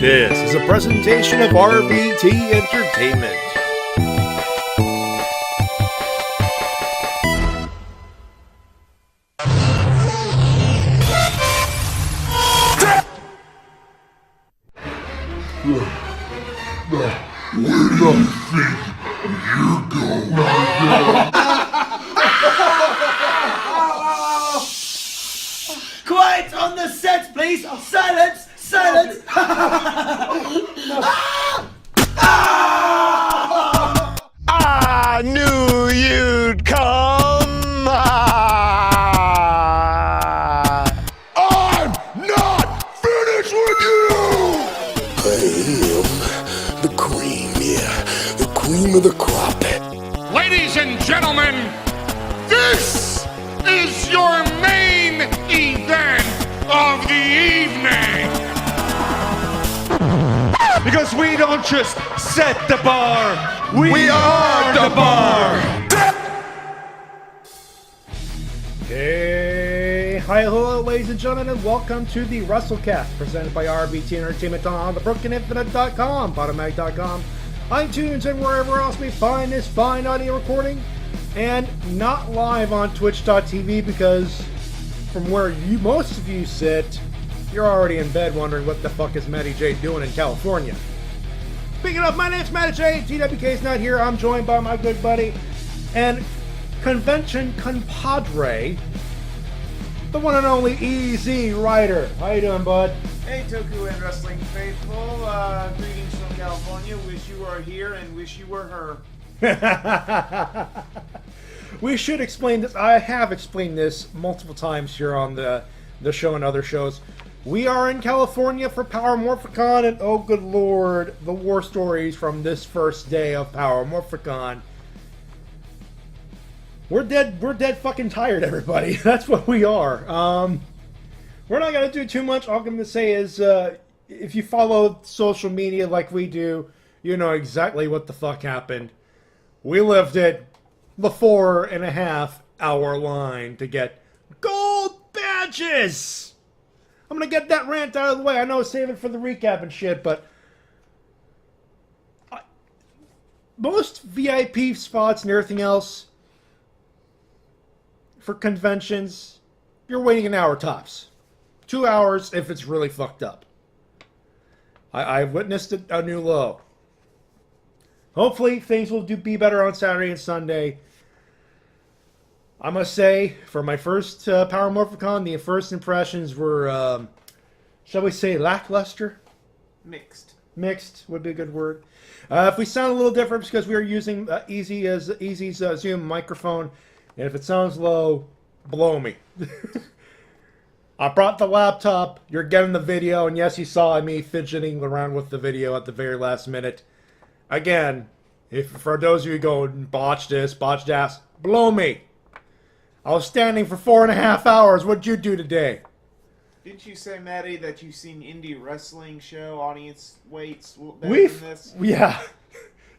This is a presentation of RBT Entertainment. Quiet on the set, please! Silence! Silence! I knew you'd come. I'm not finished with you! I am the cream, the cream of the crop. Ladies and gentlemen, this is your main event of the evening. Because we don't just set the bar, we are the bar! Hey, hi, hello, ladies and gentlemen, and welcome to the Wrestle-Cast, presented by RBT Entertainment on thebrokeninfinite.com, podomatic.com, iTunes, and wherever else we find this fine audio recording, and not live on twitch.tv because from where most of you sit, you're already in bed wondering what the fuck is Matty Jay doing in California. Speaking of, my name's Matty Jay, TWK's not here, I'm joined by my good buddy and convention compadre, the one and only Easy Rider. How you doing, bud? Hey, Toku and Wrestling Faithful. Greetings from California. Wish you were here and wish you were her. We should explain this. I have explained this multiple times here on the show and other shows. We are in California for Power MORPHICON, and oh good lord, the war stories from this first day of Power MORPHICON. We're dead fucking tired, everybody. That's what we are. We're not going to do too much. All I'm going to say is, if you follow social media like we do, you know exactly what the fuck happened. We lived it the 4.5-hour line to get gold badges! I'm going to get that rant out of the way. I know, save it for the recap and shit, but most VIP spots and everything else for conventions, you're waiting an hour tops. 2 hours if it's really fucked up. I've witnessed a new low. Hopefully things will be better on Saturday and Sunday. I must say, for my first Power MORPHICON, the first impressions were, shall we say, lackluster? Mixed. Mixed would be a good word. If we sound a little different, it's because we are using Easy's Zoom microphone. And if it sounds low, blow me. I brought the laptop, you're getting the video, and yes, you saw me fidgeting around with the video at the very last minute. Again, if for those of you who go, botch this, botch that, blow me. I was standing for 4.5 hours. What'd you do today? Didn't you say, Matty, that you've seen indie wrestling show audience waits better than this? Yeah.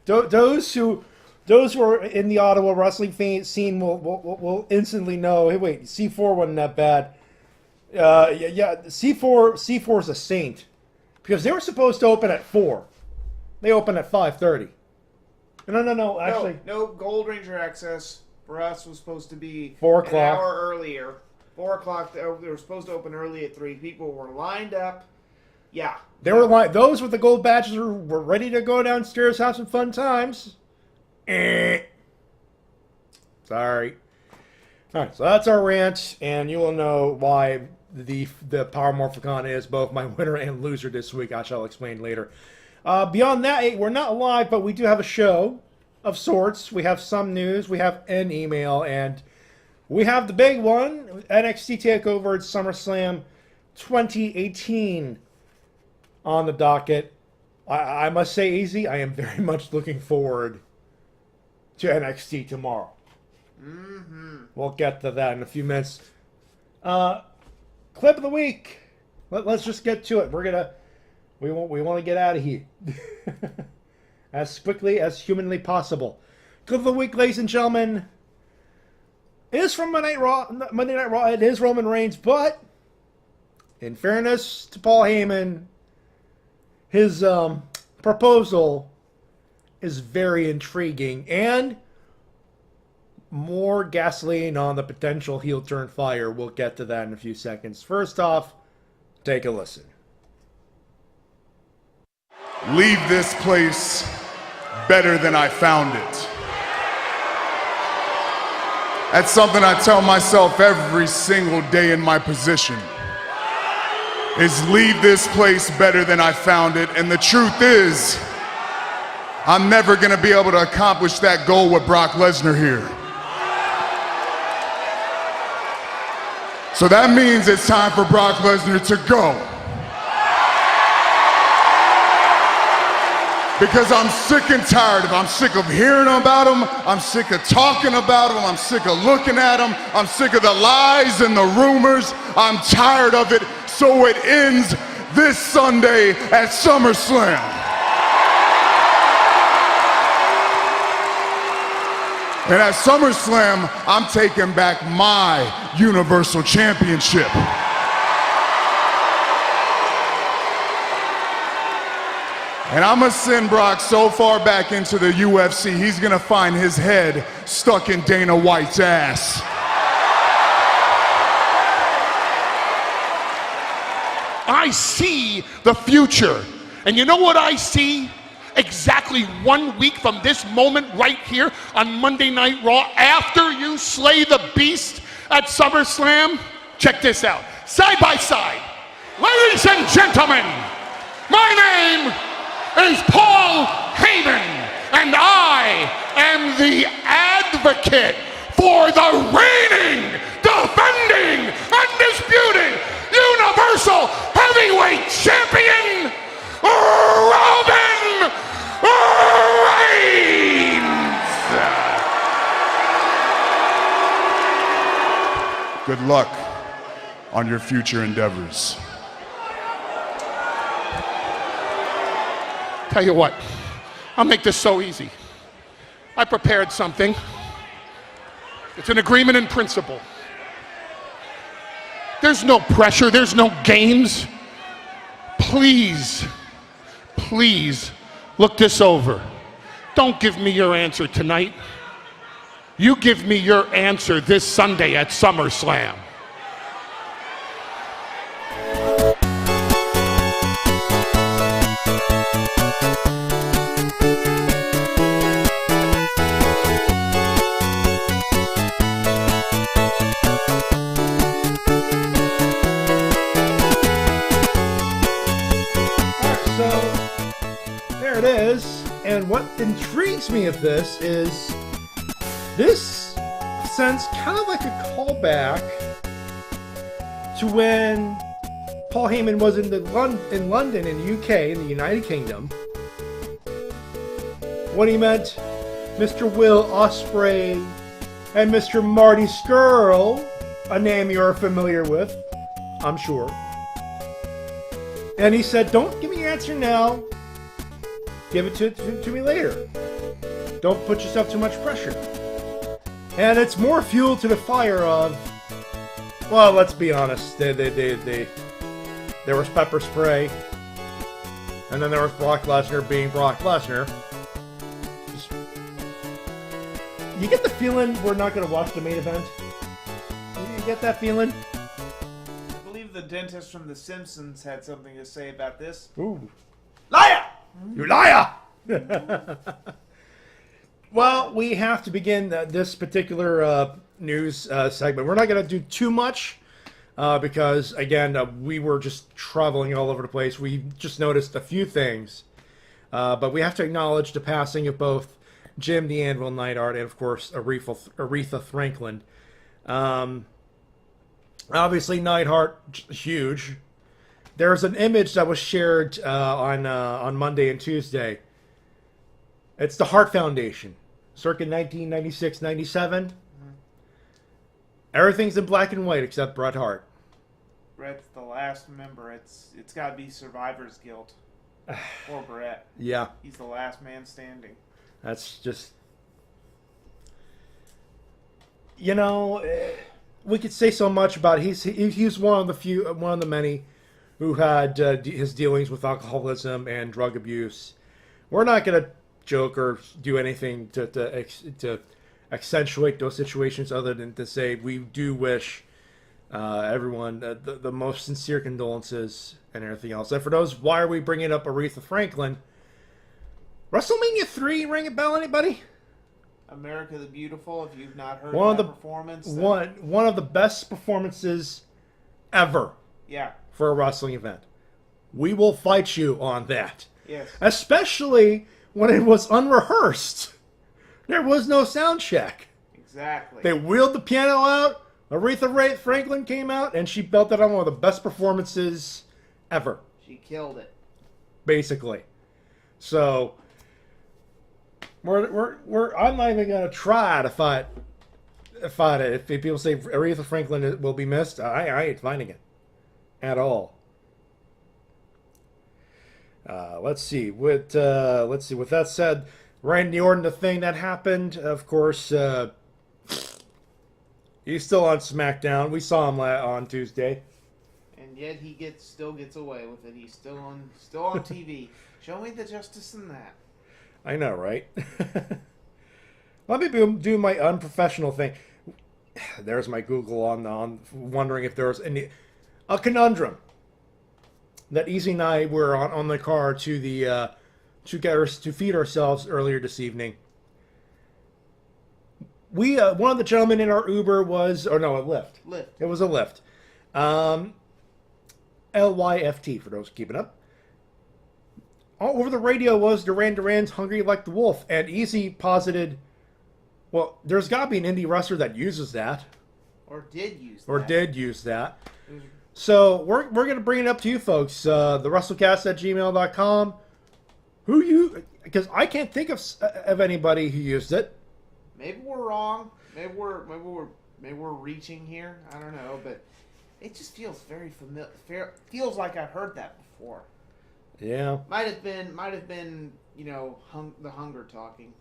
Those who are in the Ottawa wrestling scene will instantly know. Hey, wait, C4 wasn't that bad. Yeah. C4 is a saint because they were supposed to open at 4. They opened at 5:30. No. Actually, no Gold Ranger access for us was supposed to be 4 o'clock. An hour earlier. 4 o'clock. They were supposed to open early at 3. People were lined up. Yeah. They were like those with the gold badges were ready to go downstairs, have some fun times. Sorry. All right, so that's our rant, and you will know why the Power MORPHICON is both my winner and loser this week. I shall explain later. Beyond that, we're not live, but we do have a show of sorts. We have some news, we have an email, and we have the big one, NXT TakeOver at SummerSlam 2018 on the docket. I must say, Easy, I am very much looking forward to NXT tomorrow. We'll get to that in a few minutes. Clip of the week. Let's just get to it. We want to get out of here as quickly as humanly possible. Clip of the week, ladies and gentlemen, is from Monday Night Raw. It is Roman Reigns, but in fairness to Paul Heyman, his proposal is very intriguing, and more gasoline on the potential heel turn fire. We'll get to that in a few seconds. First off, take a listen. Leave this place better than I found it. That's something I tell myself every single day in my position. Is leave this place better than I found it. And the truth is, I'm never gonna be able to accomplish that goal with Brock Lesnar here. So that means it's time for Brock Lesnar to go. Because I'm sick and tired of him. I'm sick of hearing about him. I'm sick of talking about him. I'm sick of looking at him. I'm sick of the lies and the rumors. I'm tired of it. So it ends this Sunday at SummerSlam. And at SummerSlam, I'm taking back my Universal Championship. And I'm gonna send Brock so far back into the UFC, he's gonna find his head stuck in Dana White's ass. I see the future. And you know what I see? Exactly 1 week from this moment right here on Monday Night Raw, after you slay the beast at SummerSlam. Check this out. Side by side. Ladies and gentlemen, my name is Paul Heyman, and I am the advocate for the reigning, defending, undisputed Universal Heavyweight Champion, Roman Reigns. Good luck on your future endeavors. Tell you what, I'll make this so easy. I prepared something. It's an agreement in principle. There's no pressure, there's no games. Please, please look this over. Don't give me your answer tonight. You give me your answer this Sunday at SummerSlam. And what intrigues me of this is this sounds kind of like a callback to when Paul Heyman was in London, in the UK, in the United Kingdom, when he met Mr. Will Ospreay and Mr. Marty Scurll, a name you're familiar with, I'm sure. And he said, "Don't give me your answer now. Give it to me later. Don't put yourself too much pressure." And it's more fuel to the fire of, well, let's be honest. There was pepper spray, and then there was Brock Lesnar being Brock Lesnar. You get the feeling we're not going to watch the main event? You get that feeling? I believe the dentist from The Simpsons had something to say about this. Ooh. Liar! You liar! Well, we have to begin this particular news segment. We're not going to do too much because, again, we were just traveling all over the place. We just noticed a few things. But we have to acknowledge the passing of both Jim the Anvil Neidhart and, of course, Aretha Franklin. Obviously, Neidhart, huge. There's an image that was shared on Monday and Tuesday. It's the Hart Foundation, circa 1996-97. Everything's in black and white except Bret Hart. Bret's the last member. It's got to be Survivor's Guilt. Or Bret. Yeah. He's the last man standing. That's just... You know, we could say so much about it. He's one of the many who had his dealings with alcoholism and drug abuse. We're not going to joke or do anything to accentuate those situations other than to say we do wish everyone the most sincere condolences and everything else. And for those, why are we bringing up Aretha Franklin? WrestleMania 3 ring a bell, anybody? America the Beautiful, if you've not heard One that of the performance. one of the best performances ever Yeah. for a wrestling event. We will fight you on that. Yes. Especially when it was unrehearsed. There was no sound check. Exactly. They wheeled the piano out, Aretha Franklin came out, and she belted on one of the best performances ever. She killed it. Basically. So I'm not even gonna try to fight it. If people say Aretha Franklin will be missed, I ain't finding it at all. Let's see. With that said, Randy Orton, the thing that happened, of course, he's still on SmackDown. We saw him on Tuesday. And yet he still gets away with it. He's still on TV. Show me the justice in that. I know, right? Let me do my unprofessional thing. There's my Google on wondering if there's a conundrum that Easy and I were on the car to feed ourselves earlier this evening. We one of the gentlemen in our Uber was, or no, a Lyft. It was a Lyft. LYFT for those keeping up. All over the radio was Duran Duran's "Hungry Like the Wolf," and Easy posited, well, there's got to be an indie wrestler that uses that. Or did use that. So we're going to bring it up to you folks. The Wrestle-Cast@gmail.com. Because I can't think of anybody who used it. Maybe we're wrong. Maybe we're reaching here. I don't know, but it just feels very familiar. Feels like I've heard that before. Yeah. Might have been, the hunger talking.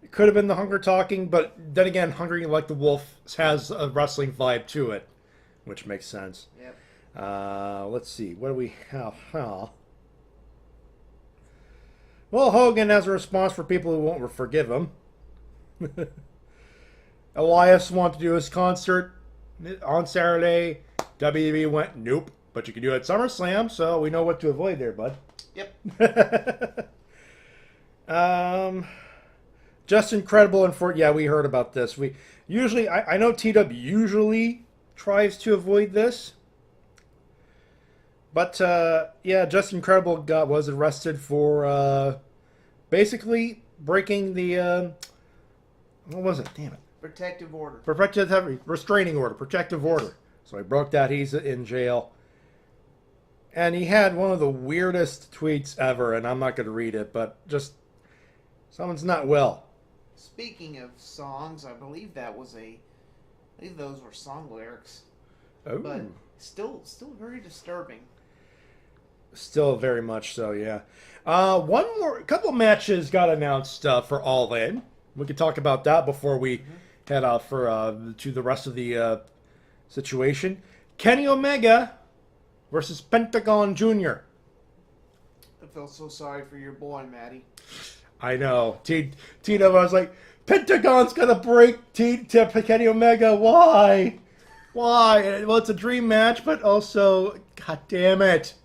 It could have been the hunger talking, but then again, Hungry Like the Wolf has a wrestling vibe to it, which makes sense. Yep. Let's see. What do we have? Well, Hogan has a response for people who won't forgive him. Elias wanted to do his concert on Saturday. WWE went, nope. But you can do it at SummerSlam, so we know what to avoid there, bud. Yep. Just incredible and yeah, we heard about this. We usually, I know TW usually tries to avoid this, but yeah, Just Incredible was arrested for basically breaking the what was it? Damn it! Protective order. Restraining order, protective order. So he broke that. He's in jail. And he had one of the weirdest tweets ever, and I'm not going to read it, but just, someone's not well. Speaking of songs, I believe those were song lyrics. Oh. But still very disturbing. Still very much so, yeah. Couple matches got announced for All In. We could talk about that before we head off to the rest of the situation. Kenny Omega versus Pentagon Jr. I feel so sorry for your boy, Matty. I know. Tina was like, Pentagon's gonna break Kenny Omega. Why? Well, it's a dream match, but also, god damn it.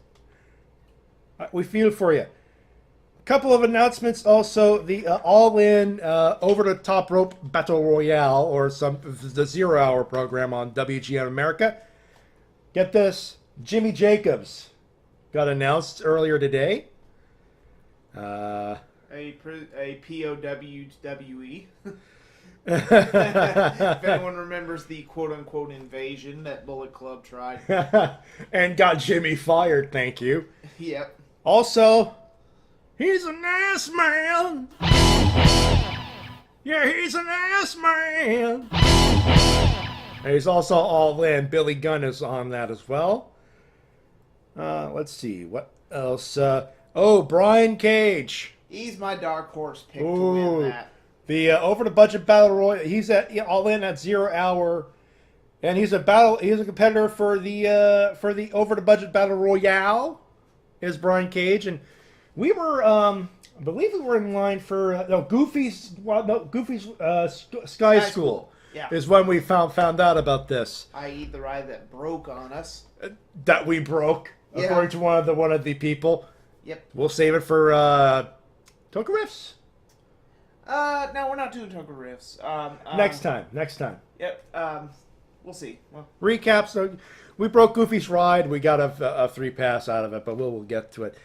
We feel for you. A couple of announcements also. The All-In over-the-top rope battle royale, or the 0 Hour program on WGN America. Get this. Jimmy Jacobs got announced earlier today. A POWWE. If anyone remembers the quote-unquote invasion that Bullet Club tried. And got Jimmy fired, thank you. Yep. Also, he's an ass man. Yeah, he's an ass man. And he's also All In. Billy Gunn is on that as well. Let's see. What else? Brian Cage. He's my dark horse pick to win that. The over the budget battle royal. He's All In at 0 Hour. And he's a competitor for the over the budget battle royale. Is Brian Cage, and we were I believe we were in line for Goofy's Sky School. Yeah. Is when we found out about this. I.e. the ride that broke on us. That we broke, Yeah. according to one of the people. Yep. We'll save it for Toka Riffs. No, we're not doing Toka Riffs. Next time. Yep. We'll see. Well, Recap. So we broke Goofy's ride. We got a 3-pass out of it, but we'll get to it.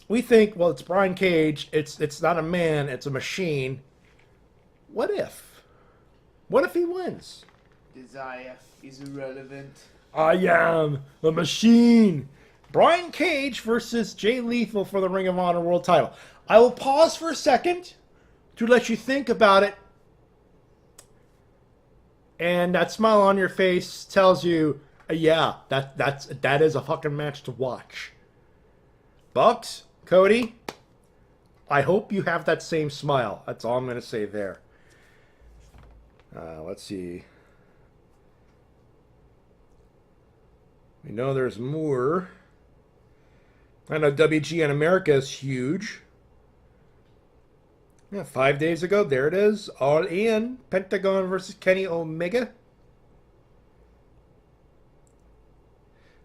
We think, well, it's Brian Cage. It's not a man. It's a machine. What if? What if he wins? desire is irrelevant. I am the machine. Brian Cage versus Jay Lethal for the Ring of Honor World Title. I will pause for a second to let you think about it. And that smile on your face tells you, yeah, that is a fucking match to watch. Bucks, Cody, I hope you have that same smile. That's all I'm going to say there. Let's see. We know there's more. I know WGN America is huge. Yeah, 5 days ago, there it is. All in. Pentagon versus Kenny Omega.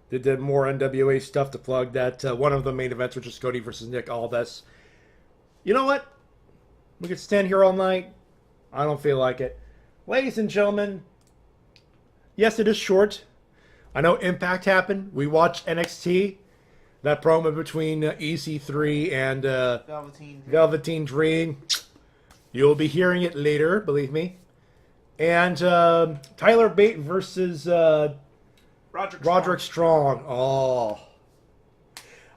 They did more NWA stuff to plug that. One of the main events, which is Cody versus Nick Aldis. You know what? We could stand here all night. I don't feel like it. Ladies and gentlemen, yes, it is short. I know Impact happened. We watched NXT. That promo between EC3 and Velveteen Dream. You'll be hearing it later, believe me. And Tyler Bate versus Roderick Strong. Oh.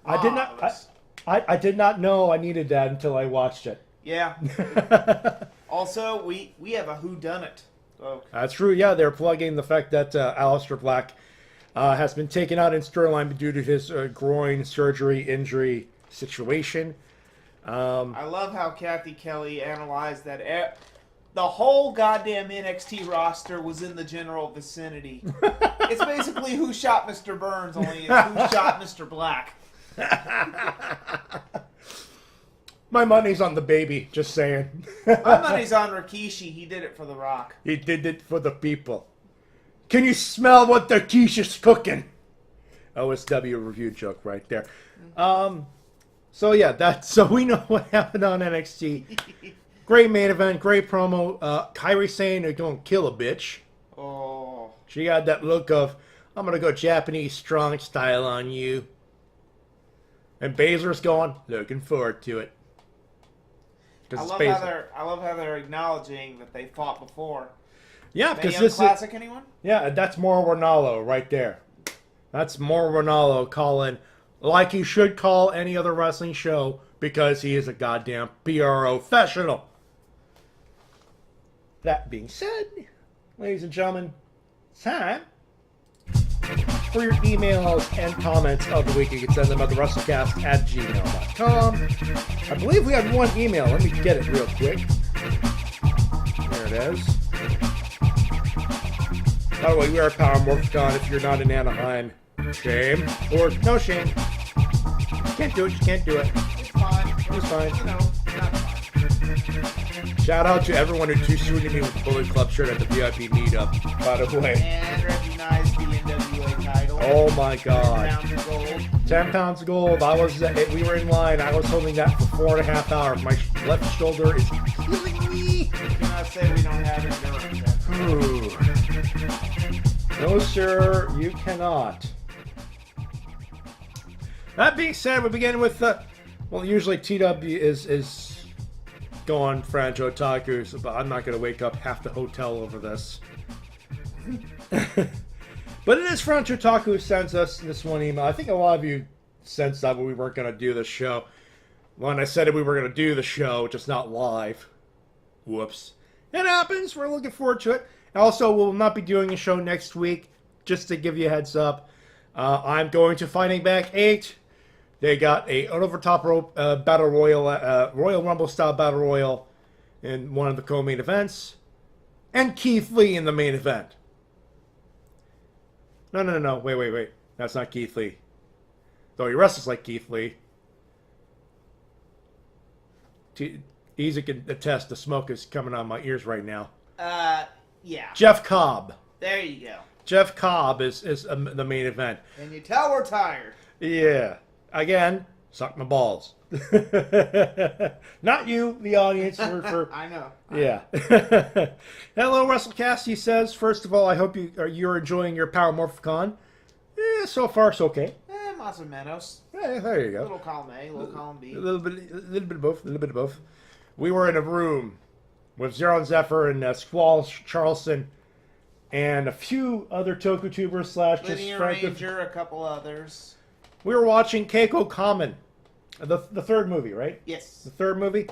I did not know I needed that until I watched it. Yeah. Also, we have a whodunit. So. That's true. Yeah, they're plugging the fact that Aleister Black has been taken out in Storyline due to his groin surgery injury situation. I love how Kathy Kelly analyzed that the whole goddamn NXT roster was in the general vicinity. It's basically Who Shot Mr. Burns, only it's Who Shot Mr. Black. My money's on the baby, just saying. My money's on Rikishi. He did it for The Rock. He did it for the people. Can you smell what the quiche's cooking? OSW review joke right there. So yeah, so we know what happened on NXT. Great main event, great promo. Kairi saying they're gonna kill a bitch. Oh. She got that look of, I'm gonna go Japanese strong style on you. And Baszler's going, looking forward to it. I love how they're acknowledging that they fought before. Yeah, because this classic anyone? Yeah, that's Mauro Ranallo right there. That's Mauro Ranallo calling like he should call any other wrestling show because he is a goddamn professional. That being said, ladies and gentlemen, it's time for your emails and comments of the week. You can send them at the Wrestle-Cast@gmail.com. I believe we have one email. Let me get it real quick. There it is. By the way, we are Power MORPHICON. If you're not in Anaheim, shame. Or no shame. You can't do it. You can't do it. It's fine. It's fine. You know, not fine. Shout out to everyone who two-suited me with the Bullet Club shirt at the VIP meetup, by the way. And recognize the NWA title. Oh my god. 10 pounds of gold. 10 pounds of gold. We were in line. I was holding that for 4.5 hours. My left shoulder is killing me. You cannot say we don't have endurance. Ooh. No, sir, you cannot. That being said, we begin with usually TW is going Francho Otaku, but I'm not going to wake up half the hotel over this. But it is Francho Otaku who sends us this one email. I think a lot of you sensed that we weren't going to do the show. When I said we were going to do the show, just not live. Whoops. It happens. We're looking forward to it. Also, we'll not be doing a show next week, just to give you a heads up. I'm going to Fighting Back 8. They got an over-top rope Battle Royal, Royal Rumble-style Battle Royal in one of the co-main events. And Keith Lee in the main event. No. Wait. That's not Keith Lee. Though he wrestles like Keith Lee. Easy can attest the smoke is coming on my ears right now. Yeah. Jeff Cobb. There you go. Jeff Cobb is the main event. And you tell we're tired. Yeah. Again, suck my balls. Not you, the audience. I know. Yeah. Hello, Wrestle-Cast, he says. First of all, I hope you're enjoying your Power MORPHICON. So far, so okay. Más o menos. There you go. Little column A, little column B. A little bit of both. We were in a room with Zero and Zephyr and Squall Charleston and a few other Toku tubers / just Linear Ranger, a couple others. We were watching Keiko Kamen, the third movie, right? Yes. The third movie.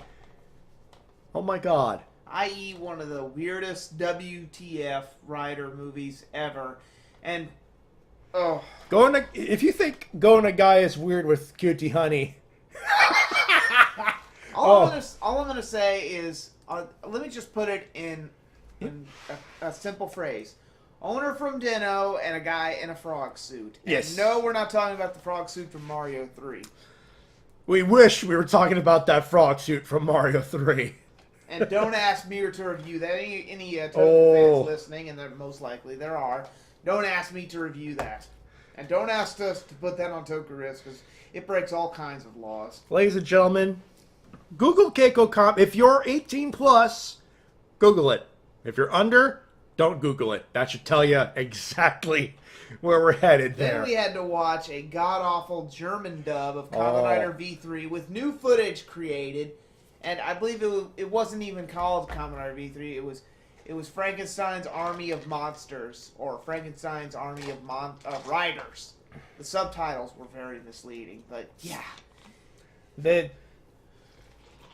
Oh my God. I.e. one of the weirdest WTF rider movies ever, and if you think Going to Guy is weird with Cutie Honey. all I'm gonna say is, let me just put it in a simple phrase. Owner from Dino and a guy in a frog suit. And yes. No, we're not talking about the frog suit from Mario 3. We wish we were talking about that frog suit from Mario 3. And don't ask me to review that. Any Toku fans listening, and there most likely there are, don't ask me to review that. And don't ask us to put that on Toku-Risk, because it breaks all kinds of laws. Ladies and gentlemen, Google Keiko Kamen. If you're 18 plus, Google it. If you're under, don't Google it. That should tell you exactly where we're headed there. Then we had to watch a god-awful German dub of Kamen Rider V3 with new footage created. And I believe it wasn't even called Kamen Rider V3. It was Frankenstein's Army of Monsters, or Frankenstein's Army of Riders. The subtitles were very misleading, but yeah.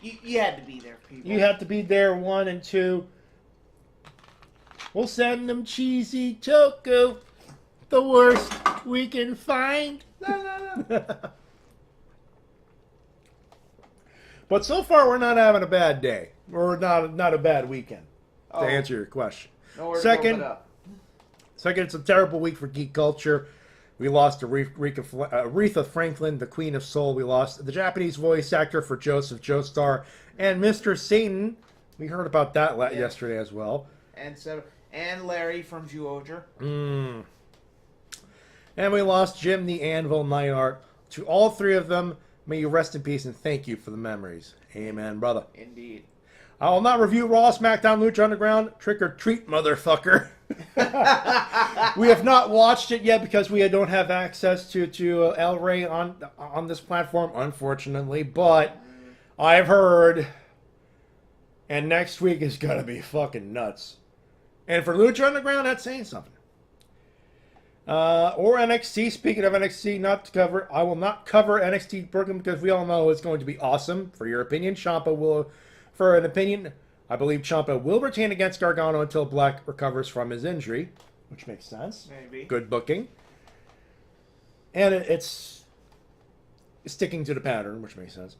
You had to be there, people. You have to be there, 1 and 2. We'll send them cheesy Toku. The worst we can find. But so far, we're not having a bad day. Or not a bad weekend, to answer your question. Second, it's a terrible week for geek culture. We lost Aretha Franklin, the Queen of Soul. We lost the Japanese voice actor for Joseph Joestar. And Mr. Satan. We heard about that yesterday as well. And Larry from Zyuohger. And we lost Jim the Anvil Neidhart. To all three of them, may you rest in peace and thank you for the memories. Amen, brother. Indeed. I will not review Raw, SmackDown, Lucha Underground. Trick or treat, motherfucker. We have not watched it yet because we don't have access to El Rey on this platform, unfortunately. But I've heard, and next week is going to be fucking nuts. And for Lucha Underground, that's saying something. Or NXT. Speaking of NXT, I will not cover NXT Brooklyn because we all know it's going to be awesome. For your opinion, for an opinion, I believe Ciampa will retain against Gargano until Black recovers from his injury, which makes sense. Maybe. Good booking. And it's sticking to the pattern, which makes sense.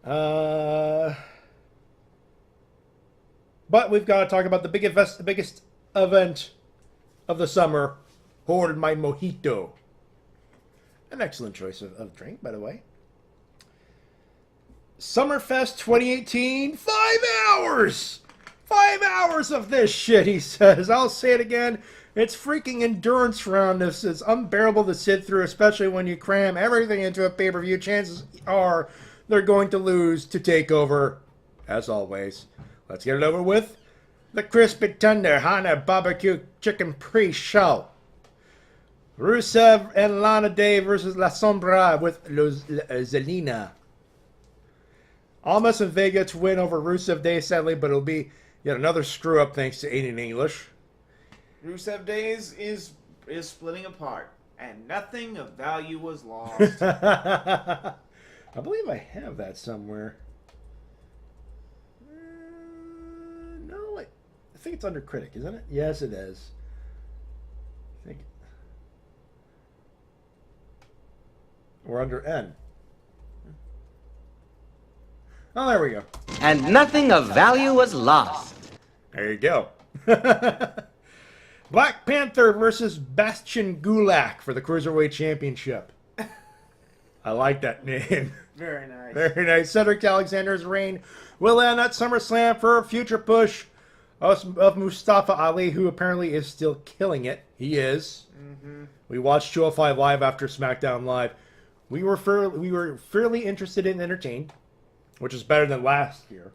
But we've got to talk about the biggest event of the summer. Ordered my mojito. An excellent choice of drink, by the way. Summerfest 2018, 5 hours! 5 hours of this shit, he says. I'll say it again. It's freaking endurance round. This is unbearable to sit through, especially when you cram everything into a pay-per-view. Chances are they're going to lose to TakeOver, as always. Let's get it over with. The Crispy Tender Hana Barbecue Chicken Pre-Show. Rusev and Lana Day versus La Sombra with Zelina. Almas and Vega to win over Rusev Day, sadly, but it'll be yet another screw-up thanks to Aiden English. Rusev Day is splitting apart, and nothing of value was lost. I believe I have that somewhere. No, I think it's under Critic, isn't it? Yes, it is. I think. Or under N. Oh, there we go. And nothing of value was lost. There you go. Black Panther versus Bastian Gulak for the Cruiserweight Championship. I like that name. Very nice. Very nice. Cedric Alexander's reign will end at SummerSlam for a future push of Mustafa Ali, who apparently is still killing it. He is. Mm-hmm. We watched 205 Live after SmackDown Live. We were fairly interested and entertained, which is better than last year.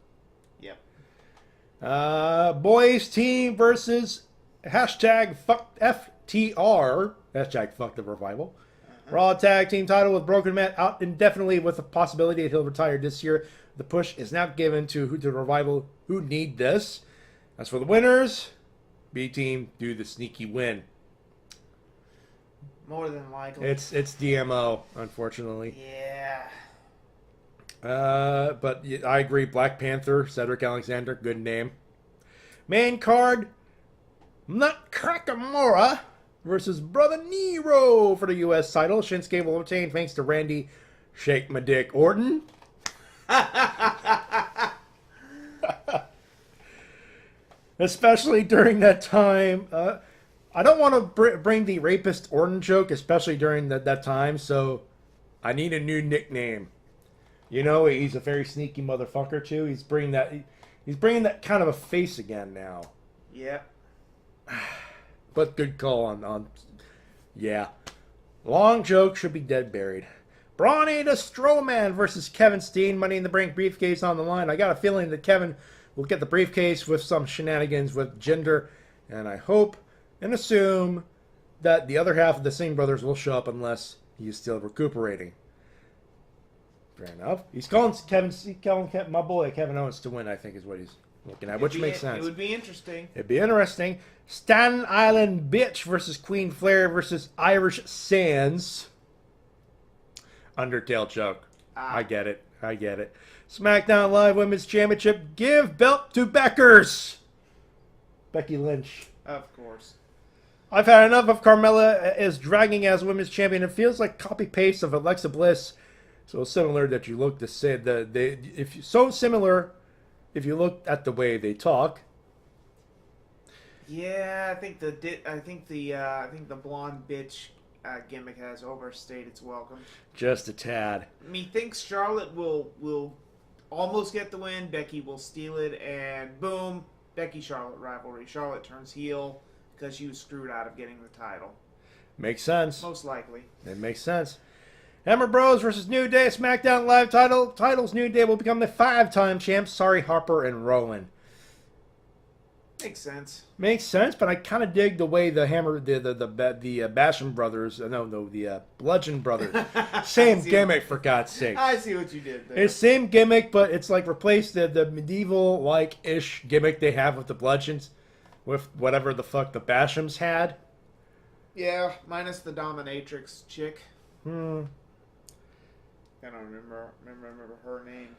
Yep. Boys team versus hashtag FTR. Hashtag fuck the revival. Raw Tag Team title with Broken Man out indefinitely with the possibility that he'll retire this year. The push is now given to the Revival who need this. As for the winners, B Team do the sneaky win. More than likely. It's DMO, unfortunately. Yeah. But I agree. Black Panther, Cedric Alexander, good name. Main card, Nutcracker versus Brother Nero for the U.S. title. Shinsuke will obtain thanks to Randy Shake My Dick Orton. Especially during that time. I don't want to bring the rapist Orton joke, especially during that time, so I need a new nickname. You know, he's a very sneaky motherfucker, too. He's bringing that kind of a face again now. Yep. But good call on yeah. Long joke should be dead buried. Brawny the Strowman versus Kevin Steen. Money in the Bank briefcase on the line. I got a feeling that Kevin will get the briefcase with some shenanigans with Jinder. And I hope and assume that the other half of the Singh brothers will show up unless he is still recuperating. Fair enough. He's calling my boy Kevin Owens to win, I think is what he's looking at, which makes sense. It would be interesting. It'd be interesting. Staten Island Bitch versus Queen Flair versus Irish Sands. Undertale joke. I get it. SmackDown Live Women's Championship. Give belt to Beckers. Becky Lynch. Of course. I've had enough of Carmella as dragging as Women's Champion. It feels like copy-paste of Alexa Bliss. So similar that you look to say if you look at the way they talk. Yeah, I think the blonde bitch gimmick has overstayed its welcome. Just a tad. Methinks Charlotte will almost get the win. Becky will steal it, and boom, Becky-Charlotte rivalry. Charlotte turns heel because she was screwed out of getting the title. Makes sense. Most likely. It makes sense. Hammer Bros versus New Day SmackDown Live titles. New Day will become the 5-time champs. Sorry, Harper and Rowan. Makes sense. Makes sense, but I kind of dig the way the Basham brothers, the Bludgeon brothers, same gimmick for God's sake. I see what you did there. It's same gimmick, but it's like replace the medieval ish gimmick they have with the Bludgeons with whatever the fuck the Bashams had. Yeah, minus the dominatrix chick. I don't remember her name.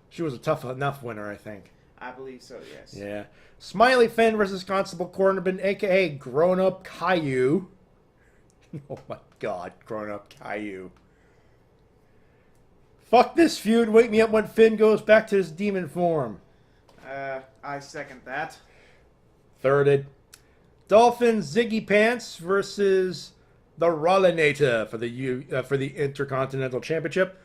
She was a tough enough winner, I think. I believe so, yes. Yeah. Smiley Finn versus Constable Corbin, a.k.a. Grown Up Caillou. Oh my god, Grown Up Caillou. Fuck this feud. Wake me up when Finn goes back to his demon form. I second that. Thirded. Dolphin Ziggy Pants versus the Rollinator for the Intercontinental Championship.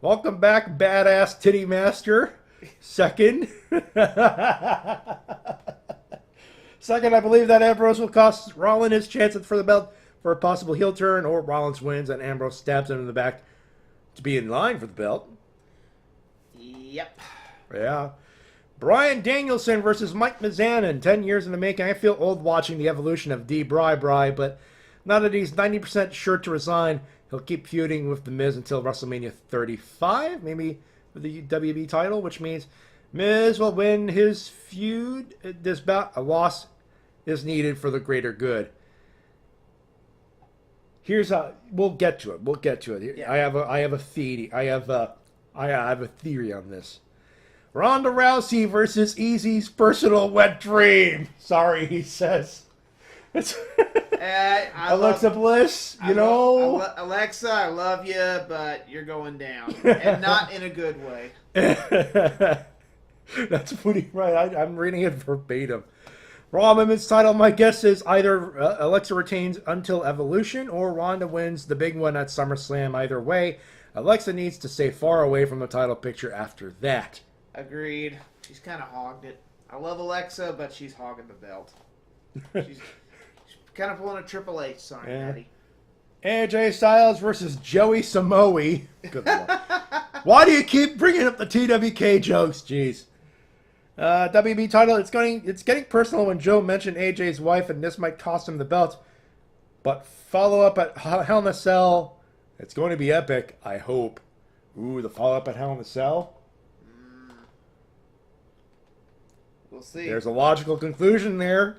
Welcome back, badass titty master. Second, I believe that Ambrose will cost Rollins his chance for the belt for a possible heel turn, or Rollins wins and Ambrose stabs him in the back to be in line for the belt. Yep. Yeah. Bryan Danielson versus Mike Mizanin. 10 years in the making. I feel old watching the evolution of Bry, but now that he's 90% sure to resign, he'll keep feuding with The Miz until WrestleMania 35, maybe for the WB title, which means Miz will win his feud. This bout, a loss is needed for the greater good. Here's how we'll get to it. Yeah. I have a theory. I have a theory on this. Ronda Rousey versus Easy's personal wet dream. Sorry, he says. It's Alexa Bliss, Alexa, I love you, but you're going down. And not in a good way. That's pretty right. I'm reading it verbatim. Raw Women's title, my guess is either Alexa retains until Evolution or Ronda wins the big one at SummerSlam. Either way, Alexa needs to stay far away from the title picture after that. Agreed. She's kind of hogged it. I love Alexa, but she's hogging the belt. She's kind of pulling a Triple H. Sorry, Matty. AJ Styles versus Joey Samoa. Good Lord. Why do you keep bringing up the TWK jokes? Jeez. WB title, it's getting personal when Joe mentioned AJ's wife, and this might cost him the belt. But follow up at Hell in a Cell, it's going to be epic, I hope. Ooh, the follow up at Hell in a Cell? We'll see. There's a logical conclusion there.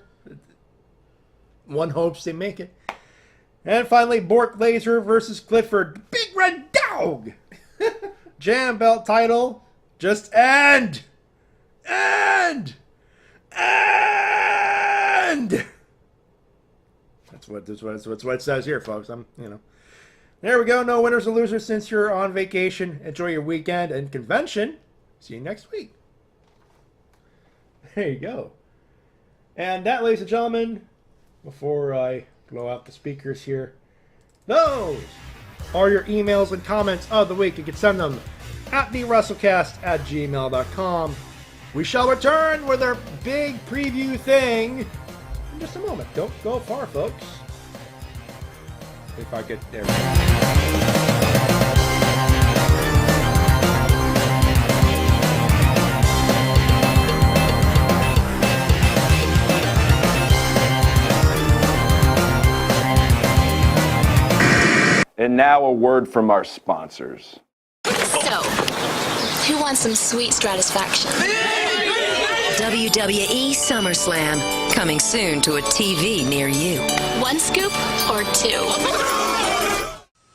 One hopes they make it. And finally, Bork Laser versus Clifford. Big Red Dog! Jam belt title, just end! And that's what it says here, folks. There we go. No winners or losers since you're on vacation. Enjoy your weekend and convention. See you next week. There you go. And that, ladies and gentlemen, before I blow out the speakers here, those are your emails and comments of the week. You can send them at thewrestlecast@gmail.com. We shall return with our big preview thing in just a moment. Don't go far, folks. If I get there. And now a word from our sponsors. So, who wants some sweet stratisfaction? WWE SummerSlam, coming soon to a TV near you. One scoop or two?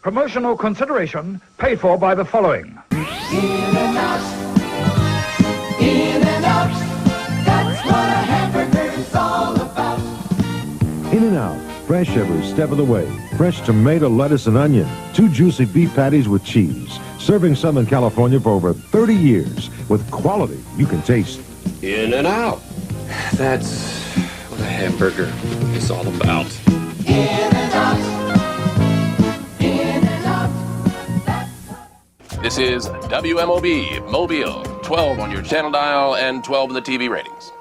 Promotional consideration paid for by the following. In and out. In and out. That's what a hamburger is all about. In and out. Fresh every step of the way. Fresh tomato, lettuce, and onion. 2 juicy beef patties with cheese. Serving Southern California for over 30 years with quality you can taste. In and out. That's what a hamburger is all about. In and out. In and out. This is WMOB Mobile, 12 on your channel dial and 12 in the TV ratings.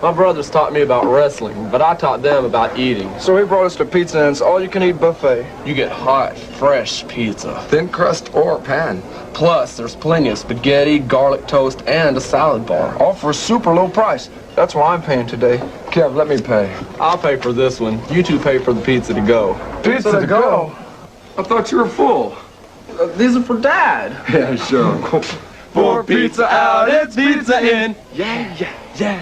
My brothers taught me about wrestling, but I taught them about eating. So he brought us to Pizza Inn's all-you-can-eat buffet. You get hot, fresh pizza. Thin crust or pan. Plus, there's plenty of spaghetti, garlic toast, and a salad bar. All for a super low price. That's why I'm paying today. Kev, let me pay. I'll pay for this one. You two pay for the pizza to go. Pizza to go? I thought you were full. These are for Dad. Yeah, sure. For pizza out, it's pizza in. Yeah, yeah, yeah.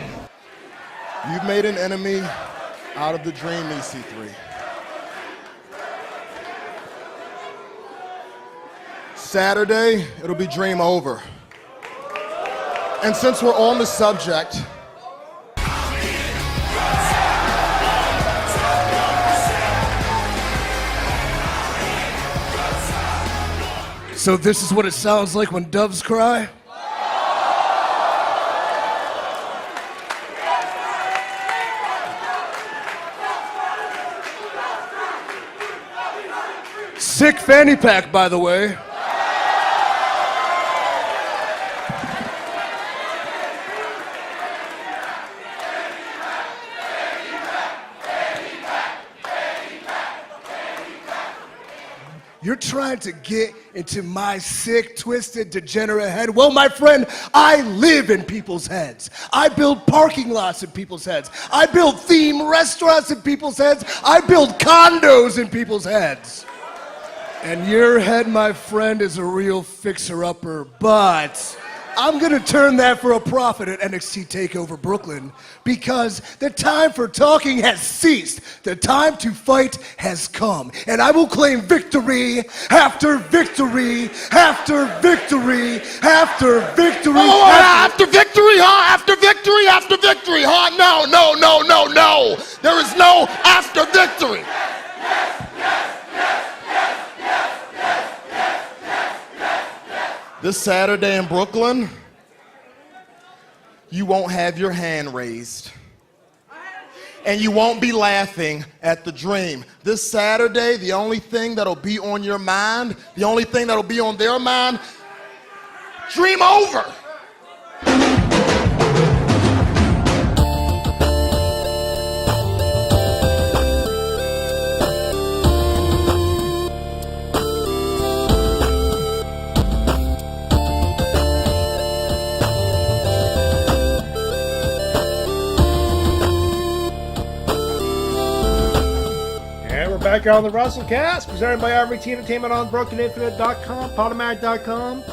You've made an enemy out of the dream, EC3. Saturday, it'll be dream over. And since we're on the subject, so this is what it sounds like when doves cry? Sick fanny pack, by the way. You're trying to get into my sick, twisted, degenerate head. Well, my friend, I live in people's heads. I build parking lots in people's heads. I build theme restaurants in people's heads. I build condos in people's heads. And your head, my friend, is a real fixer-upper, but I'm gonna turn that for a profit at NXT TakeOver Brooklyn because the time for talking has ceased. The time to fight has come, and I will claim victory after victory after victory after victory. Oh, after victory, huh? After victory, after victory, huh? No, no, no, no, no. There is no after victory. This Saturday in Brooklyn, you won't have your hand raised. and you won't be laughing at the dream. This Saturday, the only thing that'll be on your mind, the only thing that'll be on their mind, dream over. Back on the Wrestle-Cast, presented by RVT Entertainment on BrokenInfinite.com, Podomatic.com.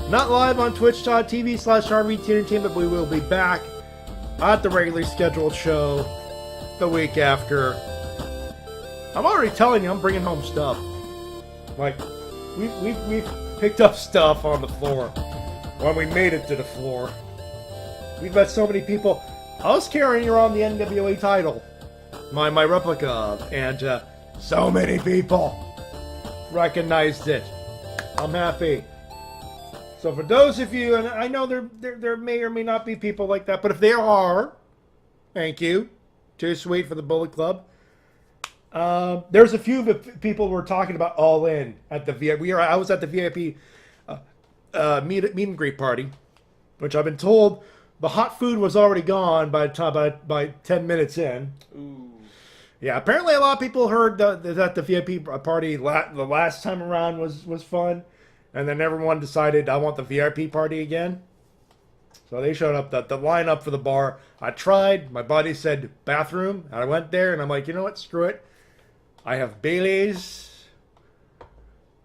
Not live on Twitch.tv/RVT Entertainment, but we will be back at the regularly scheduled show the week after. I'm already telling you, I'm bringing home stuff. Like, we've picked up stuff on the floor when we made it to the floor. We've met so many people. I was carrying around the NWA title, my replica of, and so many people recognized it. I'm happy. So for those of you, and I know there may or may not be people like that, but if there are, thank you. Too sweet for the Bullet Club. There's a few people who were talking about All In at the VIP. I was at the VIP meet and greet party, which I've been told the hot food was already gone by 10 minutes in. Ooh. Yeah, apparently a lot of people heard that the VIP party the last time around was fun, and then everyone decided, I want the VIP party again. So they showed up, the lineup for the bar. I tried, my buddy said bathroom, and I went there, and I'm like, you know what, screw it. I have Bailey's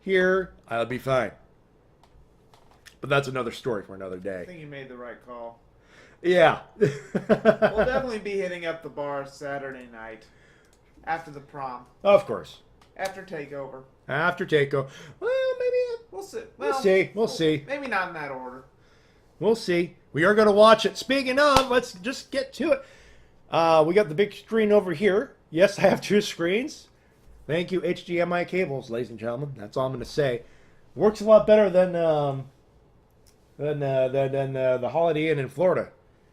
here, I'll be fine. But that's another story for another day. I think you made the right call. Yeah. We'll definitely be hitting up the bar Saturday night. After the prom. Of course. After TakeOver. After TakeOver. Well, maybe. We'll see. We'll see. Maybe not in that order. We'll see. We are going to watch it. Speaking of, let's just get to it. We got the big screen over here. Yes, I have two screens. Thank you, HDMI cables, ladies and gentlemen. That's all I'm going to say. Works a lot better than the Holiday Inn in Florida.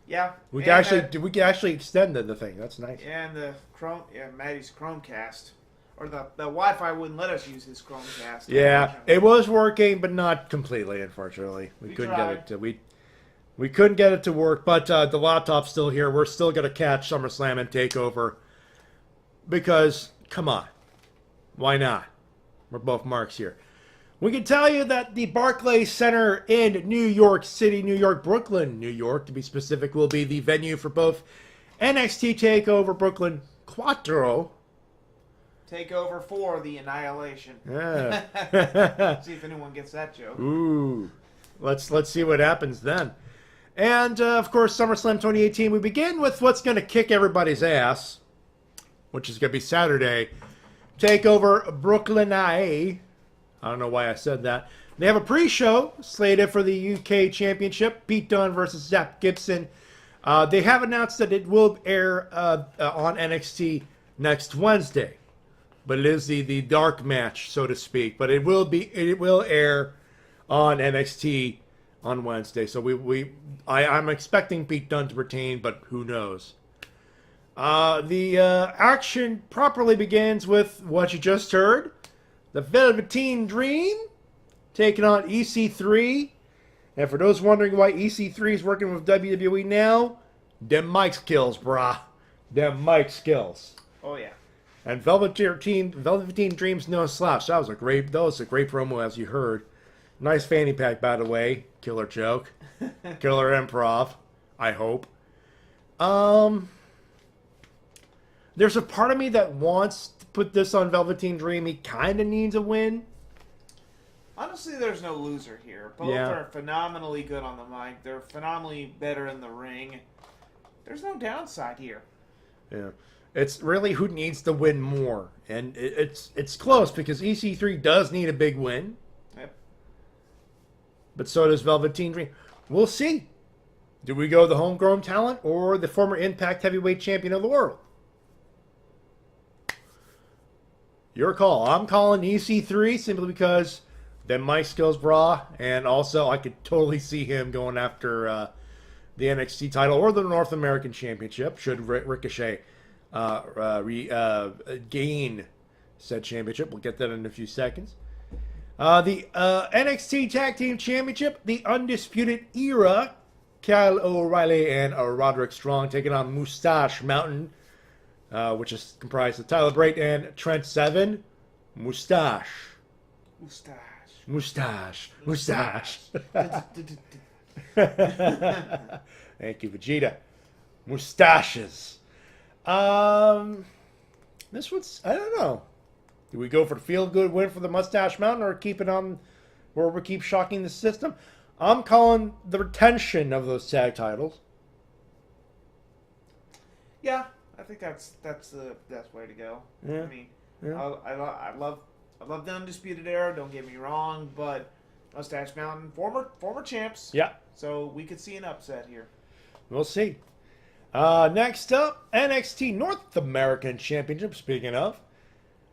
Yeah. We can actually extend the thing. That's nice. And the Matty's Chromecast. Or the Wi-Fi wouldn't let us use his Chromecast. Yeah, it was working, but not completely, unfortunately. We couldn't tried. get it to we couldn't get it to work, but the laptop's still here. We're still gonna catch SummerSlam and TakeOver. Because, come on. Why not? We're both marks here. We can tell you that the Barclays Center in New York City, New York, Brooklyn, New York, to be specific, will be the venue for both NXT TakeOver Brooklyn Quattro. TakeOver for the Annihilation. Yeah. See if anyone gets that joke. Ooh. Let's see what happens then. And, of course, SummerSlam 2018. We begin with what's going to kick everybody's ass, which is going to be Saturday. TakeOver Brooklyn, IA. I don't know why I said that. They have a pre-show slated for the UK Championship. Pete Dunne versus Zach Gipson. They have announced that it will air on NXT next Wednesday. But it is the dark match, so to speak. But it will air on NXT on Wednesday. So I'm expecting Pete Dunne to retain, but who knows? The action properly begins with what you just heard. The Velveteen Dream taking on EC3. And for those wondering why EC3 is working with WWE now, them mic skills, brah. Them mic skills. Oh, yeah. And Velveteen Dream's no slouch. That was a great promo, as you heard. Nice fanny pack, by the way. Killer joke. Killer improv. I hope. There's a part of me that wants to put this on Velveteen Dream. He kind of needs a win. Honestly, there's no loser here. Both are phenomenally good on the mic. They're phenomenally better in the ring. There's no downside here. Yeah. It's really who needs to win more. And it's close because EC3 does need a big win. Yep. But so does Velveteen Dream. We'll see. Do we go the homegrown talent or the former Impact Heavyweight Champion of the world? Your call. I'm calling EC3 simply because then my skills bra, and also I could totally see him going after the NXT title or the North American Championship should Ricochet gain said championship. We'll get that in a few seconds. The NXT Tag Team Championship, the Undisputed Era, Kyle O'Reilly and Roderick Strong taking on Mustache Mountain, which is comprised of Tyler Bate and Trent Seven. Mustache. Mustache. Thank you, Vegeta. Mustaches. This one's, I don't know. Do we go for the feel-good win for the Mustache Mountain or keep it on where we keep shocking the system? I'm calling the retention of those tag titles. Yeah, I think that's the best way to go. Yeah. I mean, Yeah. I love the Undisputed Era. Don't get me wrong, but Mustache Mountain, former champs. Yeah. So we could see an upset here. We'll see. Next up, NXT North American Championship. Speaking of,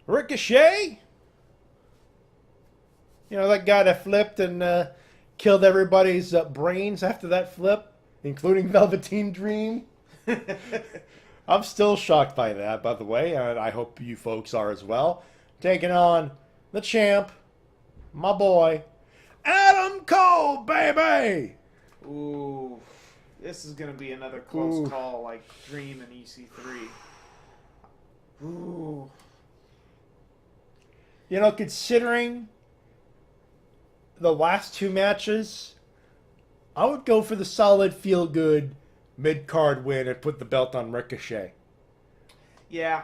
Ricochet. You know, that guy that flipped and killed everybody's brains after that flip, including Velveteen Dream. I'm still shocked by that, by the way, and I hope you folks are as well. Taking on the champ, my boy, Adam Cole, baby! Ooh, this is going to be another close call like Dream and EC3. Ooh. You know, considering the last two matches, I would go for the solid feel-good mid-card win and put the belt on Ricochet. Yeah.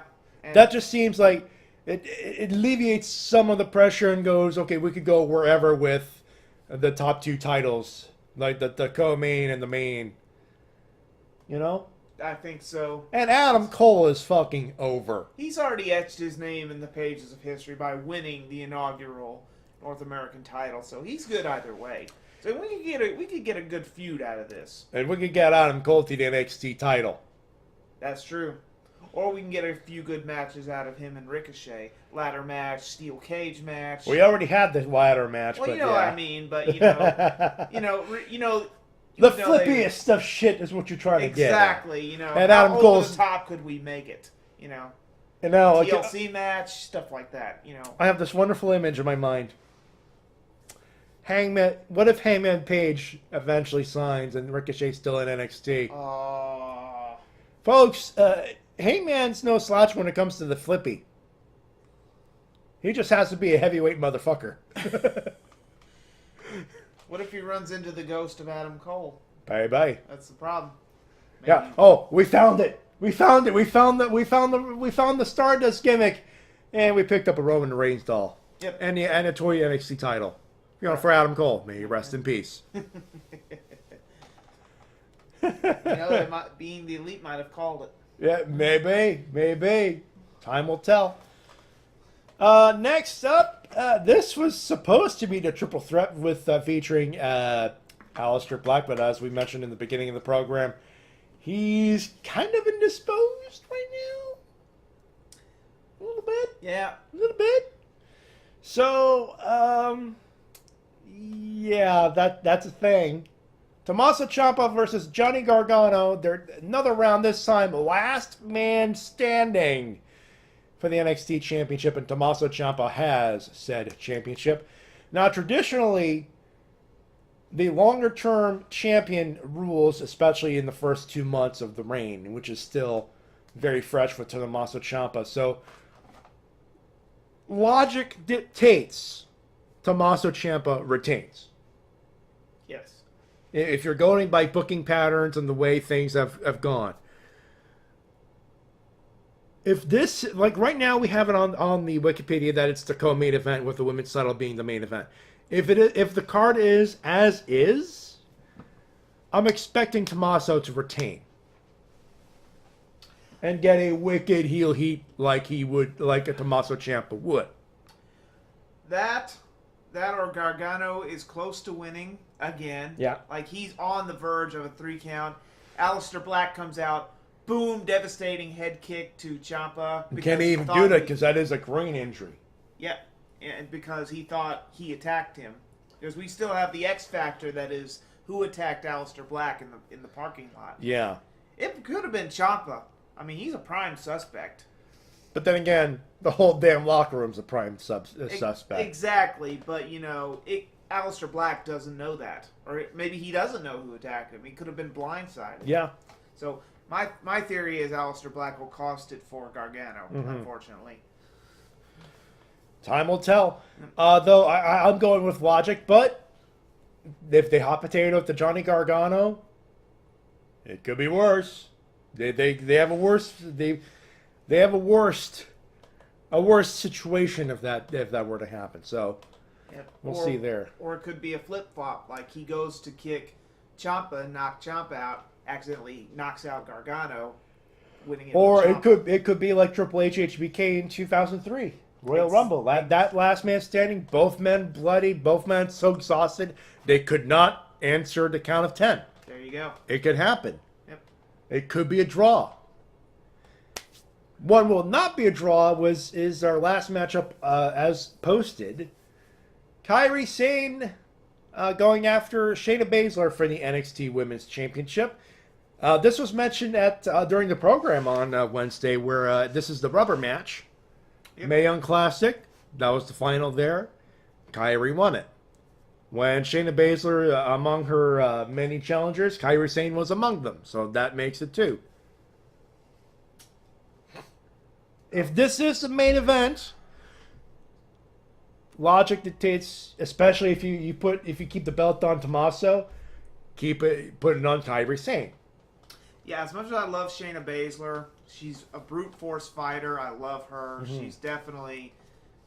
That just seems like it alleviates some of the pressure and goes, okay, we could go wherever with the top two titles, like the co-main and the main. You know? I think so. And Adam Cole is fucking over. He's already etched his name in the pages of history by winning the inaugural North American title, so he's good either way. So we could get a good feud out of this. And we could get Adam Cole to the NXT title. That's true. Or we can get a few good matches out of him and Ricochet. Ladder match, steel cage match. We already had the ladder match. Well, but you know yeah. what I mean, but you know. The flippiest of shit is what you're trying to get. Exactly, you know. And how Adam over Cole's the top could we make it? You know. And now, TLC match, stuff like that. You know. I have this wonderful image in my mind. Hangman. What if Hangman Page eventually signs and Ricochet's still in NXT? Folks, Hangman's no slouch when it comes to the flippy. He just has to be a heavyweight motherfucker. What if he runs into the ghost of Adam Cole? Bye bye. That's the problem. Yeah. Oh, we found it. We found it. We found the Stardust gimmick, and we picked up a Roman Reigns doll. Yep. And a toy NXT title. You know, for Adam Cole. May he rest in peace. Being the Elite might have called it. Yeah, maybe. Time will tell. Next up, this was supposed to be the triple threat with featuring Aleister Black, but as we mentioned in the beginning of the program, he's kind of indisposed right now. A little bit. Yeah. A little bit. So, yeah, that's a thing. Tommaso Ciampa versus Johnny Gargano. They're another round this time. Last man standing for the NXT Championship, and Tommaso Ciampa has said championship. Now, traditionally, the longer-term champion rules, especially in the first 2 months of the reign, which is still very fresh for Tommaso Ciampa. So, logic dictates Tommaso Ciampa retains. Yes. If you're going by booking patterns and the way things have gone. If this, like right now we have it on the Wikipedia that it's the co-main event with the women's title being the main event. If the card is as is, I'm expecting Tommaso to retain. And get a wicked heel heat like he would, like a Tommaso Ciampa would. That or Gargano is close to winning again. Yeah. Like he's on the verge of a 3 count. Aleister Black comes out. Boom, devastating head kick to Ciampa. You can't even do that because that is a groin injury. Yeah, and because he thought he attacked him. Because we still have the X factor that is who attacked Aleister Black in the parking lot. Yeah. It could have been Ciampa, I mean, he's a prime suspect. But then again, the whole damn locker room's a prime suspect. Exactly, but Aleister Black doesn't know that, or maybe he doesn't know who attacked him. He could have been blindsided. Yeah. So my theory is Aleister Black will cost it for Gargano. Unfortunately. Time will tell. Though I'm going with logic, but if they hot potato it to Johnny Gargano, it could be worse. They have a worse a worse situation if that were to happen. So we'll see there. Or it could be a flip flop, like he goes to kick Ciampa and knock Ciampa out, accidentally knocks out Gargano, winning it. Or it could be like Triple H HBK in 2003 Royal Rumble. That last man standing, both men bloody, both men so exhausted they could not answer the count of 10. There you go. It could happen. Yep. It could be a draw. One will not be a draw is our last matchup as posted. Kairi Sane going after Shayna Baszler for the NXT Women's Championship. This was mentioned during the program on Wednesday, where this is the rubber match. Yep. Mae Young Classic. That was the final there. Kairi won it. When Shayna Baszler, among her many challengers, Kairi Sane was among them. So that makes it 2. If this is the main event, logic dictates, especially if you keep the belt on Tommaso, put it on Kairi Sane. Yeah, as much as I love Shayna Baszler, she's a brute force fighter. I love her. She's definitely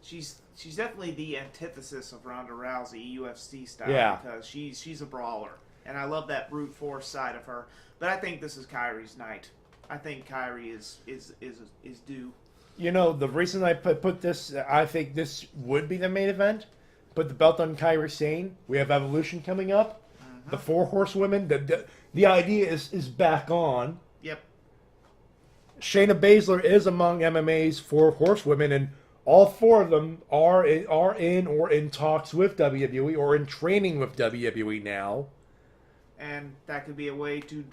the antithesis of Ronda Rousey, UFC style. Yeah. Because she's a brawler, and I love that brute force side of her. But I think this is Kairi's night. I think Kairi is due. You know, the reason I put this, I think this would be the main event. Put the belt on Kairi Sane. We have Evolution coming up. The 4 horsewomen. The idea is back on. Yep. Shayna Baszler is among MMA's 4 horsewomen, and all 4 of them are in talks with WWE or in training with WWE now. And that could be a way to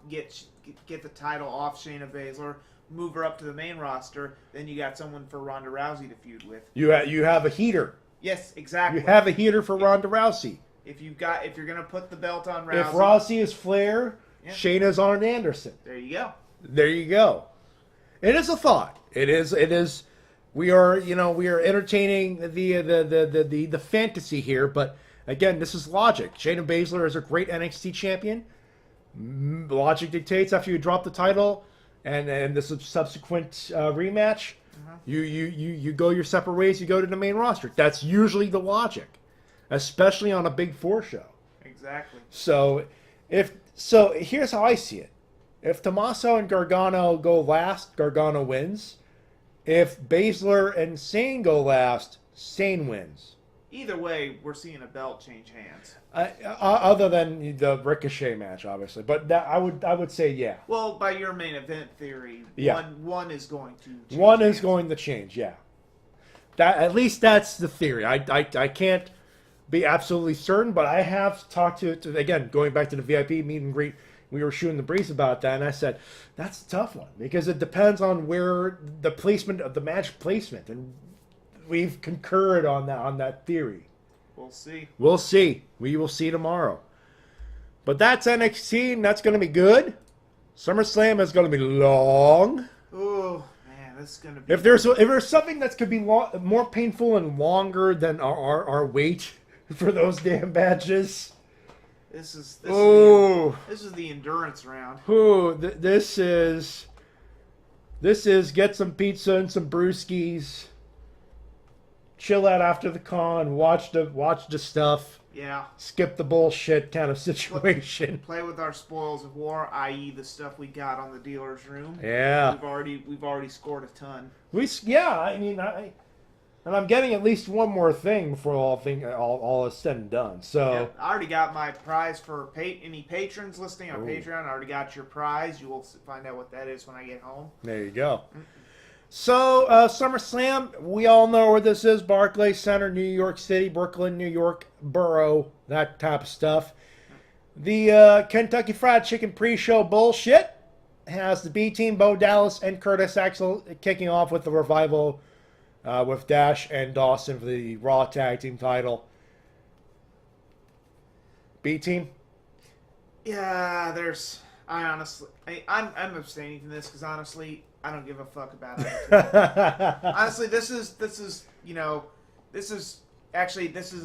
get the title off Shayna Baszler, move her up to the main roster. Then you got someone for Ronda Rousey to feud with. You have a heater. Yes, exactly. You have a heater for Ronda Rousey. If you're gonna put the belt on Rousey, if Rousey is Flair, Shayna's Arn Anderson. There you go. There you go. It is a thought. It is. We are entertaining the fantasy here, but again, this is logic. Shayna Baszler is a great NXT champion. Logic dictates after you drop the title and the subsequent rematch, you go your separate ways. You go to the main roster. That's usually the logic, especially on a Big 4 show. Exactly. So here's how I see it. If Tommaso and Gargano go last, Gargano wins. If Baszler and Sane go last, Sane wins. Either way, we're seeing a belt change hands. Other than the Ricochet match, obviously, but that I would say yeah. Well, by your main event theory, one is going to change one is going to change. Yeah, at least that's the theory. I can't be absolutely certain, but I have talked to again, going back to the VIP meet and greet. We were shooting the breeze about that, and I said that's a tough one because it depends on where the placement of the match placement, and we've concurred on that theory. We'll see. We'll see. We will see tomorrow. But that's NXT, and that's going to be good. SummerSlam is going to be long. Oh man, this is going to be. If there's something that could be more painful and longer than our wait for those damn matches. This is the endurance round. Ooh, this is get some pizza and some brewskis. Chill out after the con, watch the stuff. Yeah. Skip the bullshit kind of situation. Play with our spoils of war, i.e., the stuff we got on the dealer's room. Yeah. We've already scored a ton. And I'm getting at least one more thing before all is said and done. So yeah, I already got my prize for any patrons listening on Patreon. I already got your prize. You will find out what that is when I get home. There you go. So, SummerSlam, we all know where this is. Barclays Center, New York City, Brooklyn, New York Borough, that type of stuff. The Kentucky Fried Chicken pre-show bullshit has the B Team, Bo Dallas and Curtis Axel, kicking off with the Revival with Dash and Dawson for the Raw Tag Team title. B Team? Yeah, I'm abstaining from this because honestly, I don't give a fuck about it. Honestly, this is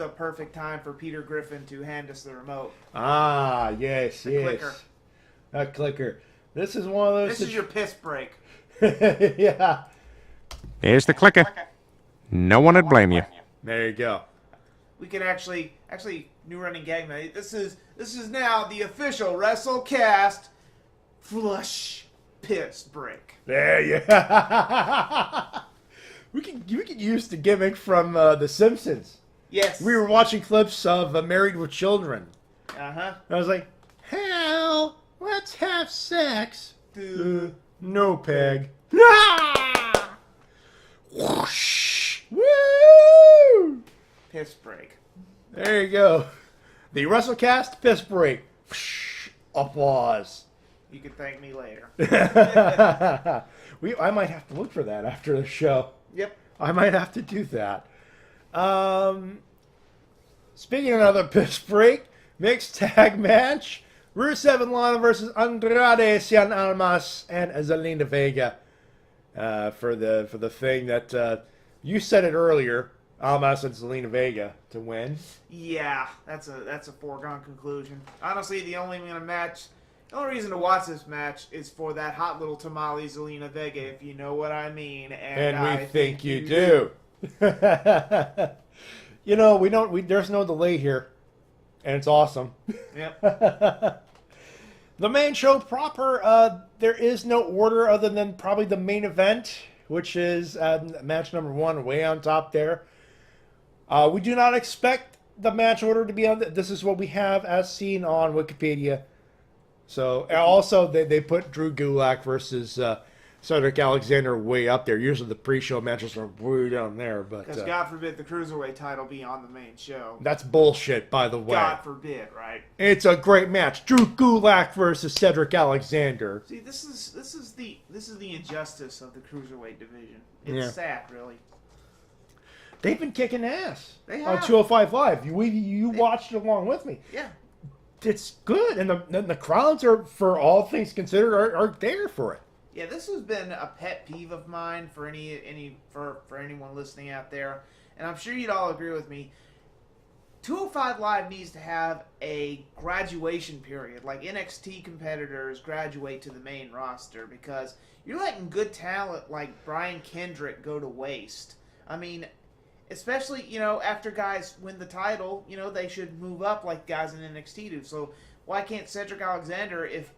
a perfect time for Peter Griffin to hand us the remote. Ah, yes, The yes. clicker. A clicker. This is one of those. This is your piss break. Yeah. Here's the clicker. No one would blame you. There you go. We can actually new running gag. Man. This is now the official Wrestle-Cast flush piss break. There you We could use the gimmick from The Simpsons. Yes. We were watching clips of Married with Children. Uh-huh. I was like, hell, let's have sex. No, Peg. Ah! Whoosh! Woo! Piss break. There you go. The Wrestle-Cast piss break. Whoosh! Applause. You can thank me later. I might have to look for that after the show. Yep. I might have to do that. Speaking of another piss break, mixed tag match. Rusev and Lana versus Andrade, Cien Almas, and Zelina Vega for the thing that you said it earlier. Almas and Zelina Vega to win. Yeah, that's a foregone conclusion. Honestly, the only reason to watch this match is for that hot little tamale Zelina Vega, if you know what I mean. And we I think you do. There's no delay here, and it's awesome. Yep. The main show proper, there is no order other than probably the main event, which is match number 1, way on top there. We do not expect the match order to be on. This is what we have as seen on Wikipedia. So, and also they put Drew Gulak versus Cedric Alexander way up there. Usually the pre-show matches are way down there, but Because God forbid the Cruiserweight title be on the main show. that's bullshit, by the way. God forbid, right? It's a great match. Drew Gulak versus Cedric Alexander. See, this is the injustice of the Cruiserweight division. It's Yeah. sad, really. They've been kicking ass They on have. 205 Live. You watched it along with me. Yeah. It's good, and the crowds are, for all things considered, are there for it. Yeah, this has been a pet peeve of mine for anyone listening out there, and I'm sure you'd all agree with me. 205 Live needs to have a graduation period, like NXT competitors graduate to the main roster, because you're letting good talent like Brian Kendrick go to waste. I mean, especially, after guys win the title, they should move up like guys in NXT do. So why can't Cedric Alexander, if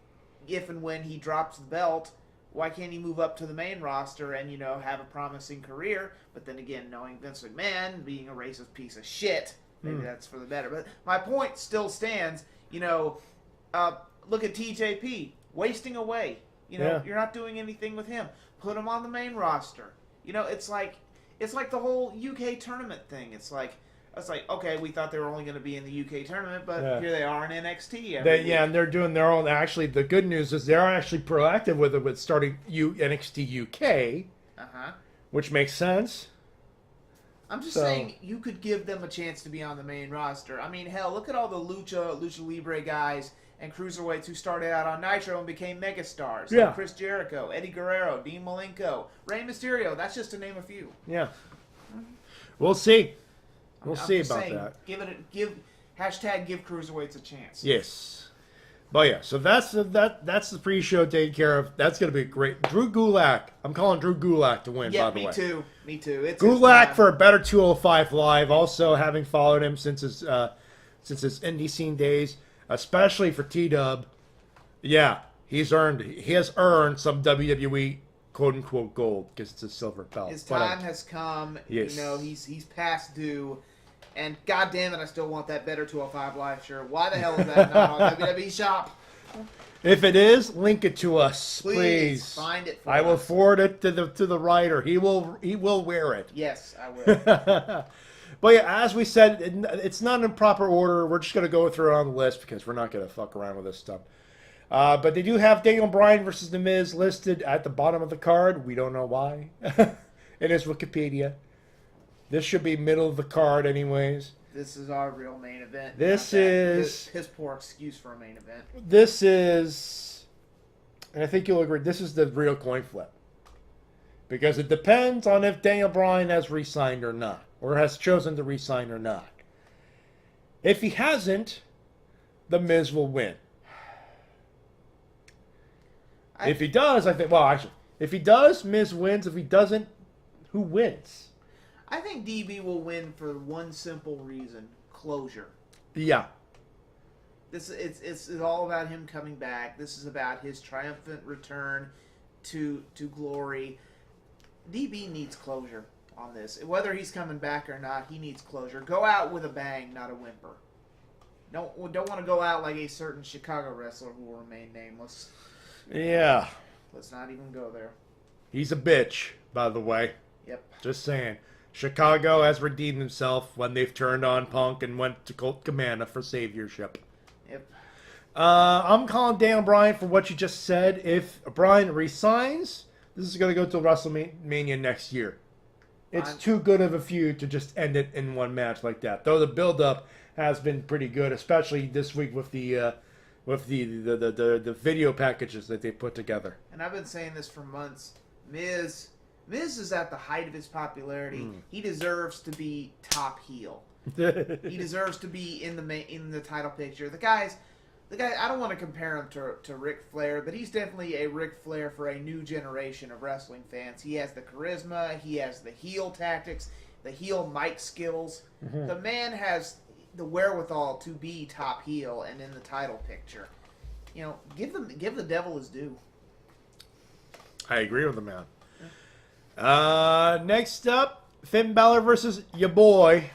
and when he drops the belt, why can't he move up to the main roster and, have a promising career? But then again, knowing Vince McMahon being a racist piece of shit, maybe that's for the better. But my point still stands, look at TJP, wasting away. You're not doing anything with him. Put him on the main roster. It's like the whole UK tournament thing. It's like, okay, we thought they were only going to be in the UK tournament, but here they are in NXT. And they're doing their own. Actually, the good news is they're actually proactive with it, with starting NXT UK, which makes sense. I'm just saying, you could give them a chance to be on the main roster. I mean, hell, look at all the Lucha Libre guys and cruiserweights who started out on Nitro and became megastars. Yeah. Like Chris Jericho, Eddie Guerrero, Dean Malenko, Rey Mysterio. That's just to name a few. Yeah. We'll see. I'm see just about saying, that. Give cruiserweights a chance. Yes. But yeah, so that's the pre-show taken care of. That's going to be great. Drew Gulak. I'm calling Drew Gulak to win, by the way. Me too. It's Gulak for a better 205 Live. Also, having followed him since his indie scene days, especially for T-Dub, yeah, he has earned some WWE quote-unquote gold, because it's a silver belt. His time has come. Yes. He's past due. And God damn it, I still want that better 205 Live shirt. Why the hell is that not on WWE Shop? If it is, link it to us, please. Find it for I will us. forward it to the writer. He will wear it. Yes, I will. But yeah, as we said, it's not in proper order. We're just going to go through it on the list because we're not going to fuck around with this stuff. But they do have Daniel Bryan versus The Miz listed at the bottom of the card. We don't know why. It is Wikipedia. This should be middle of the card anyways. This is our real main event. This is... His poor excuse for a main event. This is... And I think you'll agree, this is the real coin flip. Because it depends on if Daniel Bryan has re-signed or not. Or has chosen to re-sign or not. If he hasn't, The Miz will win. If he does, I think... Well, actually, if he does, Miz wins. If he doesn't, who wins? I think DB will win for one simple reason: closure. Yeah. It's all about him coming back. This is about his triumphant return to glory. DB needs closure on this. Whether he's coming back or not, he needs closure. Go out with a bang, not a whimper. Don't want to go out like a certain Chicago wrestler who will remain nameless. Yeah. Let's not even go there. He's a bitch, by the way. Yep. Just saying. Chicago has redeemed himself when they've turned on Punk and went to Colt Cabana for saviorship. Yep. I'm calling Daniel Bryan for what you just said. If Bryan resigns, this is going to go to WrestleMania next year. It's too good of a feud to just end it in one match like that. Though the build-up has been pretty good, especially this week with the video packages that they put together. And I've been saying this for months. Miz is at the height of his popularity. He deserves to be top heel. He deserves to be in the title picture. The guy. I don't want to compare him to Ric Flair, but he's definitely a Ric Flair for a new generation of wrestling fans. He has the charisma. He has the heel tactics, the heel mic skills. Mm-hmm. The man has the wherewithal to be top heel and in the title picture. You know, give the devil his due. I agree with the man. Next up, Finn Balor versus your boy,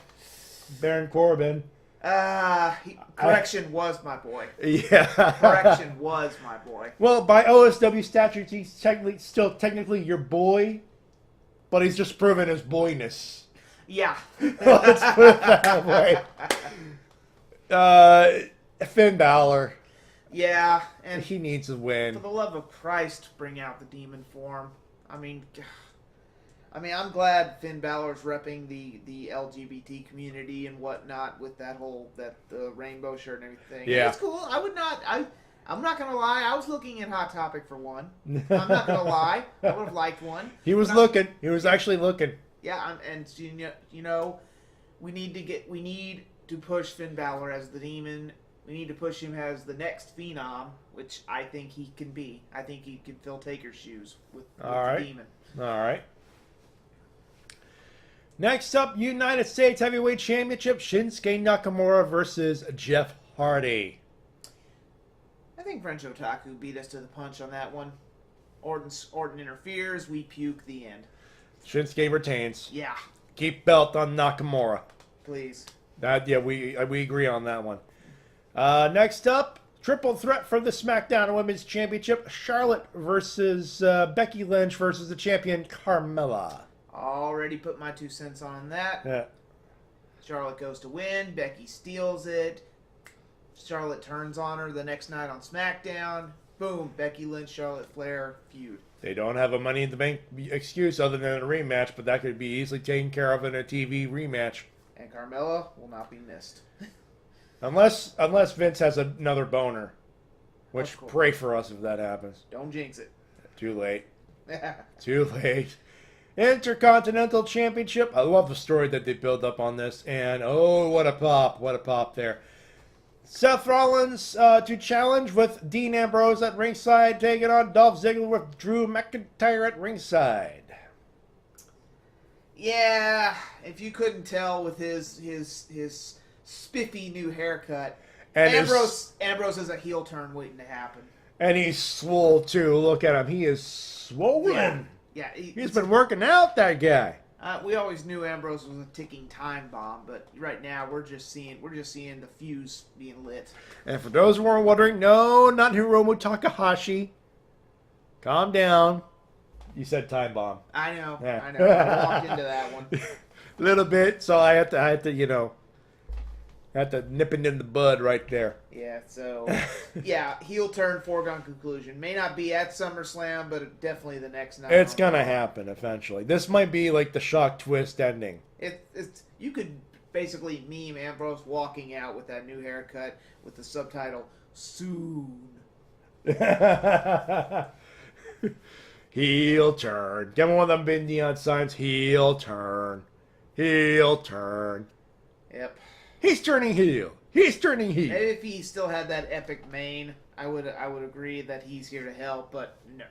Baron Corbin. Correction was my boy. Yeah. Correction was my boy. Well, by OSW statutes, he's still technically your boy, but he's just proven his boyness. Yeah. Let's put it that way. Finn Balor. Yeah, and he needs a win. For the love of Christ, bring out the demon form. I mean, I'm glad Finn Balor's repping the LGBT community and whatnot with that whole the rainbow shirt and everything. Yeah, it's cool. I'm not gonna lie. I was looking at Hot Topic for one. I'm not gonna lie. I would have liked one. He was looking. He was actually looking. Yeah, and you know, we need to push Finn Balor as the demon. We need to push him as the next Phenom, which I think he can be. I think he can fill Taker's shoes with the demon. All right. Next up, United States Heavyweight Championship, Shinsuke Nakamura versus Jeff Hardy. I think French Otaku beat us to the punch on that one. Orton interferes, we puke, the end. Shinsuke retains. Yeah. Keep belt on Nakamura. Please. We agree on that one. Next up, triple threat for the SmackDown Women's Championship, Charlotte versus Becky Lynch versus the champion Carmella. Already put my 2 cents on that. Yeah. Charlotte goes to win. Becky steals it. Charlotte turns on her the next night on SmackDown. Boom. Becky Lynch, Charlotte Flair feud. They don't have a Money in the Bank excuse other than a rematch, but that could be easily taken care of in a TV rematch. And Carmella will not be missed. Unless Vince has another boner. Which, pray for us if that happens. Don't jinx it. Too late. Too late. Intercontinental Championship. I love the story that they build up on this. And, oh, what a pop. What a pop there. Seth Rollins to challenge with Dean Ambrose at ringside, taking on Dolph Ziggler with Drew McIntyre at ringside. Yeah, if you couldn't tell with his spiffy new haircut, And Ambrose is a heel turn waiting to happen. And he's swole too. Look at him. He is swollen. Yeah, he's been working out, that guy. We always knew Ambrose was a ticking time bomb, but right now we're just seeing the fuse being lit. And for those who are wondering, no, not Hiromu Takahashi. Calm down. You said time bomb. I know. Yeah. I know. I walked into that one. A little bit, so I had to, Had to nip it in the bud right there. Yeah, so, yeah, heel turn, foregone conclusion. May not be at SummerSlam, but definitely the next night. It's going to happen eventually. This might be like the shock twist ending. You could basically meme Ambrose walking out with that new haircut with the subtitle, Soon. Heel turn. Get one of them big neon signs. Heel turn. Heel turn. Yep. He's turning heel. He's turning heel. Maybe if he still had that epic mane, I would agree that he's here to help, but no.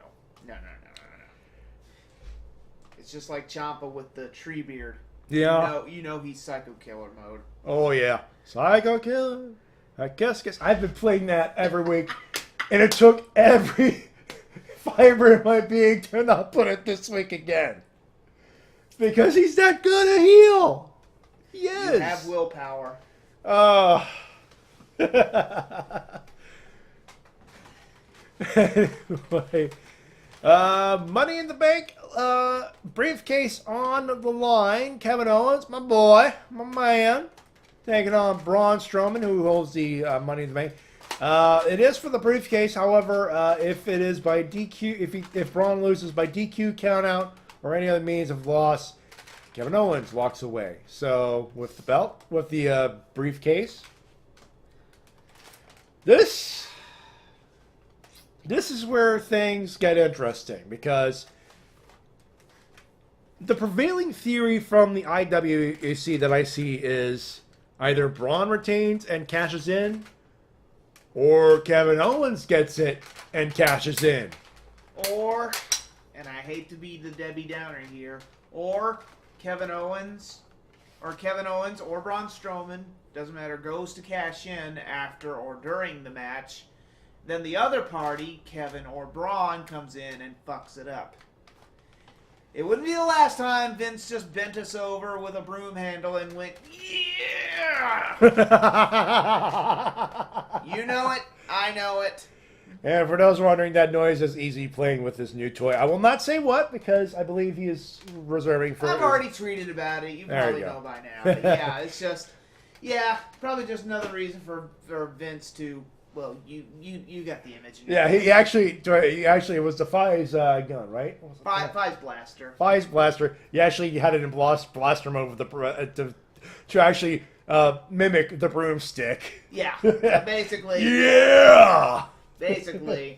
It's just like Ciampa with the tree beard. Yeah. You know he's Psycho Killer mode. Oh, yeah. Psycho Killer. I guess I've been playing that every week, and it took every fiber in my being to not put it this week again. Because he's that good a heel. He is. You have willpower. Anyway, Money in the Bank briefcase on the line. Kevin Owens, my boy, my man, taking on Braun Strowman, who holds the Money in the Bank. It is for the briefcase. However, if it is by DQ, if Braun loses by DQ, countout, or any other means of loss, Kevin Owens walks away. So with the belt, with the briefcase, this is where things get interesting, because the prevailing theory from the IWC that I see is either Braun retains and cashes in, or Kevin Owens gets it and cashes in. Or, and I hate to be the Debbie Downer here, or Kevin Owens or Braun Strowman, doesn't matter, goes to cash in after or during the match. Then the other party, Kevin or Braun, comes in and fucks it up. It wouldn't be the last time Vince just bent us over with a broom handle and went, yeah! You know it. I know it. And for those wondering, that noise is Easy playing with his new toy. I will not say what, because I believe he is reserving for... I've already tweeted about it. You probably know by now. But yeah, it's just... Yeah, probably just another reason for Vince to... Well, you got the image. Yeah, he actually it was the Fies gun, right? Fies blaster. Fies blaster. He actually had it in blaster mode with the to actually mimic the broomstick. Yeah, basically. Yeah. Basically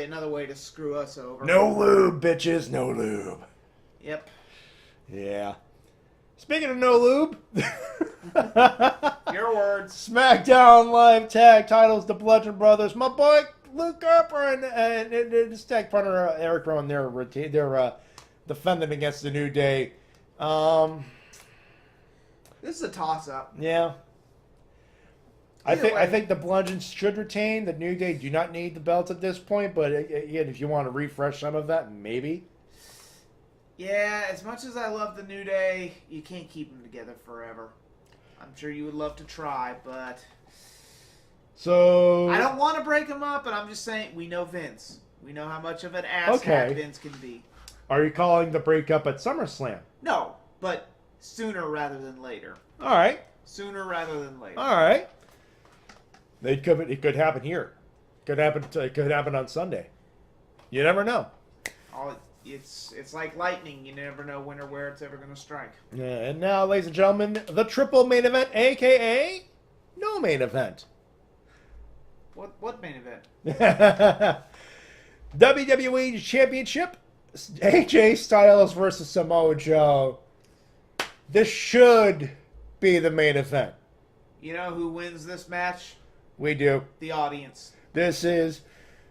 another way to screw us over. No lube, bitches, no lube. Yep. Yeah. Speaking of no lube. Your words. SmackDown Live Tag Titles, the Bludgeon Brothers. My boy Luke Harper and his tag partner Eric Rowan. They're defending against the New Day. This is a toss-up. Yeah. I think the Bludgeons should retain. The New Day do not need the belts at this point, but again, if you want to refresh some of that, maybe. Yeah, as much as I love the New Day, you can't keep them together forever. I'm sure you would love to try, but... So... I don't want to break them up, but I'm just saying, we know Vince. We know how much of an asshat Vince can be. Are you calling the breakup at SummerSlam? No, but sooner rather than later. All right. Sooner rather than later. All right. It could happen here. It could happen on Sunday. You never know. It's like lightning. You never know when or where it's ever going to strike. Yeah, and now, ladies and gentlemen, the triple main event, a.k.a. no main event. What main event? WWE Championship, AJ Styles versus Samoa Joe. This should be the main event. You know who wins this match? We do. The audience. This is...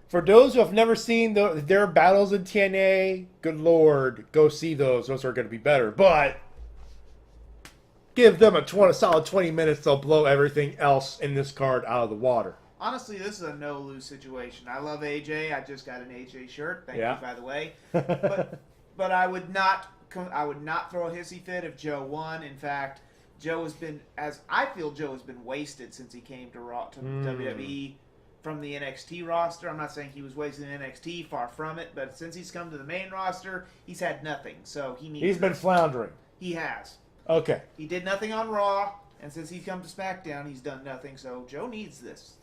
For those who have never seen their battles in TNA, good lord, go see those. Those are going to be better. But give them a solid 20 minutes, they'll blow everything else in this card out of the water. Honestly, this is a no-lose situation. I love AJ. I just got an AJ shirt. Thank you, by the way. But I would not throw a hissy fit if Joe won. In fact, I feel Joe has been wasted since he came to WWE. From the NXT roster. I'm not saying he was wasting NXT, far from it, but since he's come to the main roster, he's had nothing. So he's been floundering. He has. Okay. He did nothing on Raw. And since he's come to SmackDown, he's done nothing, so Joe needs this.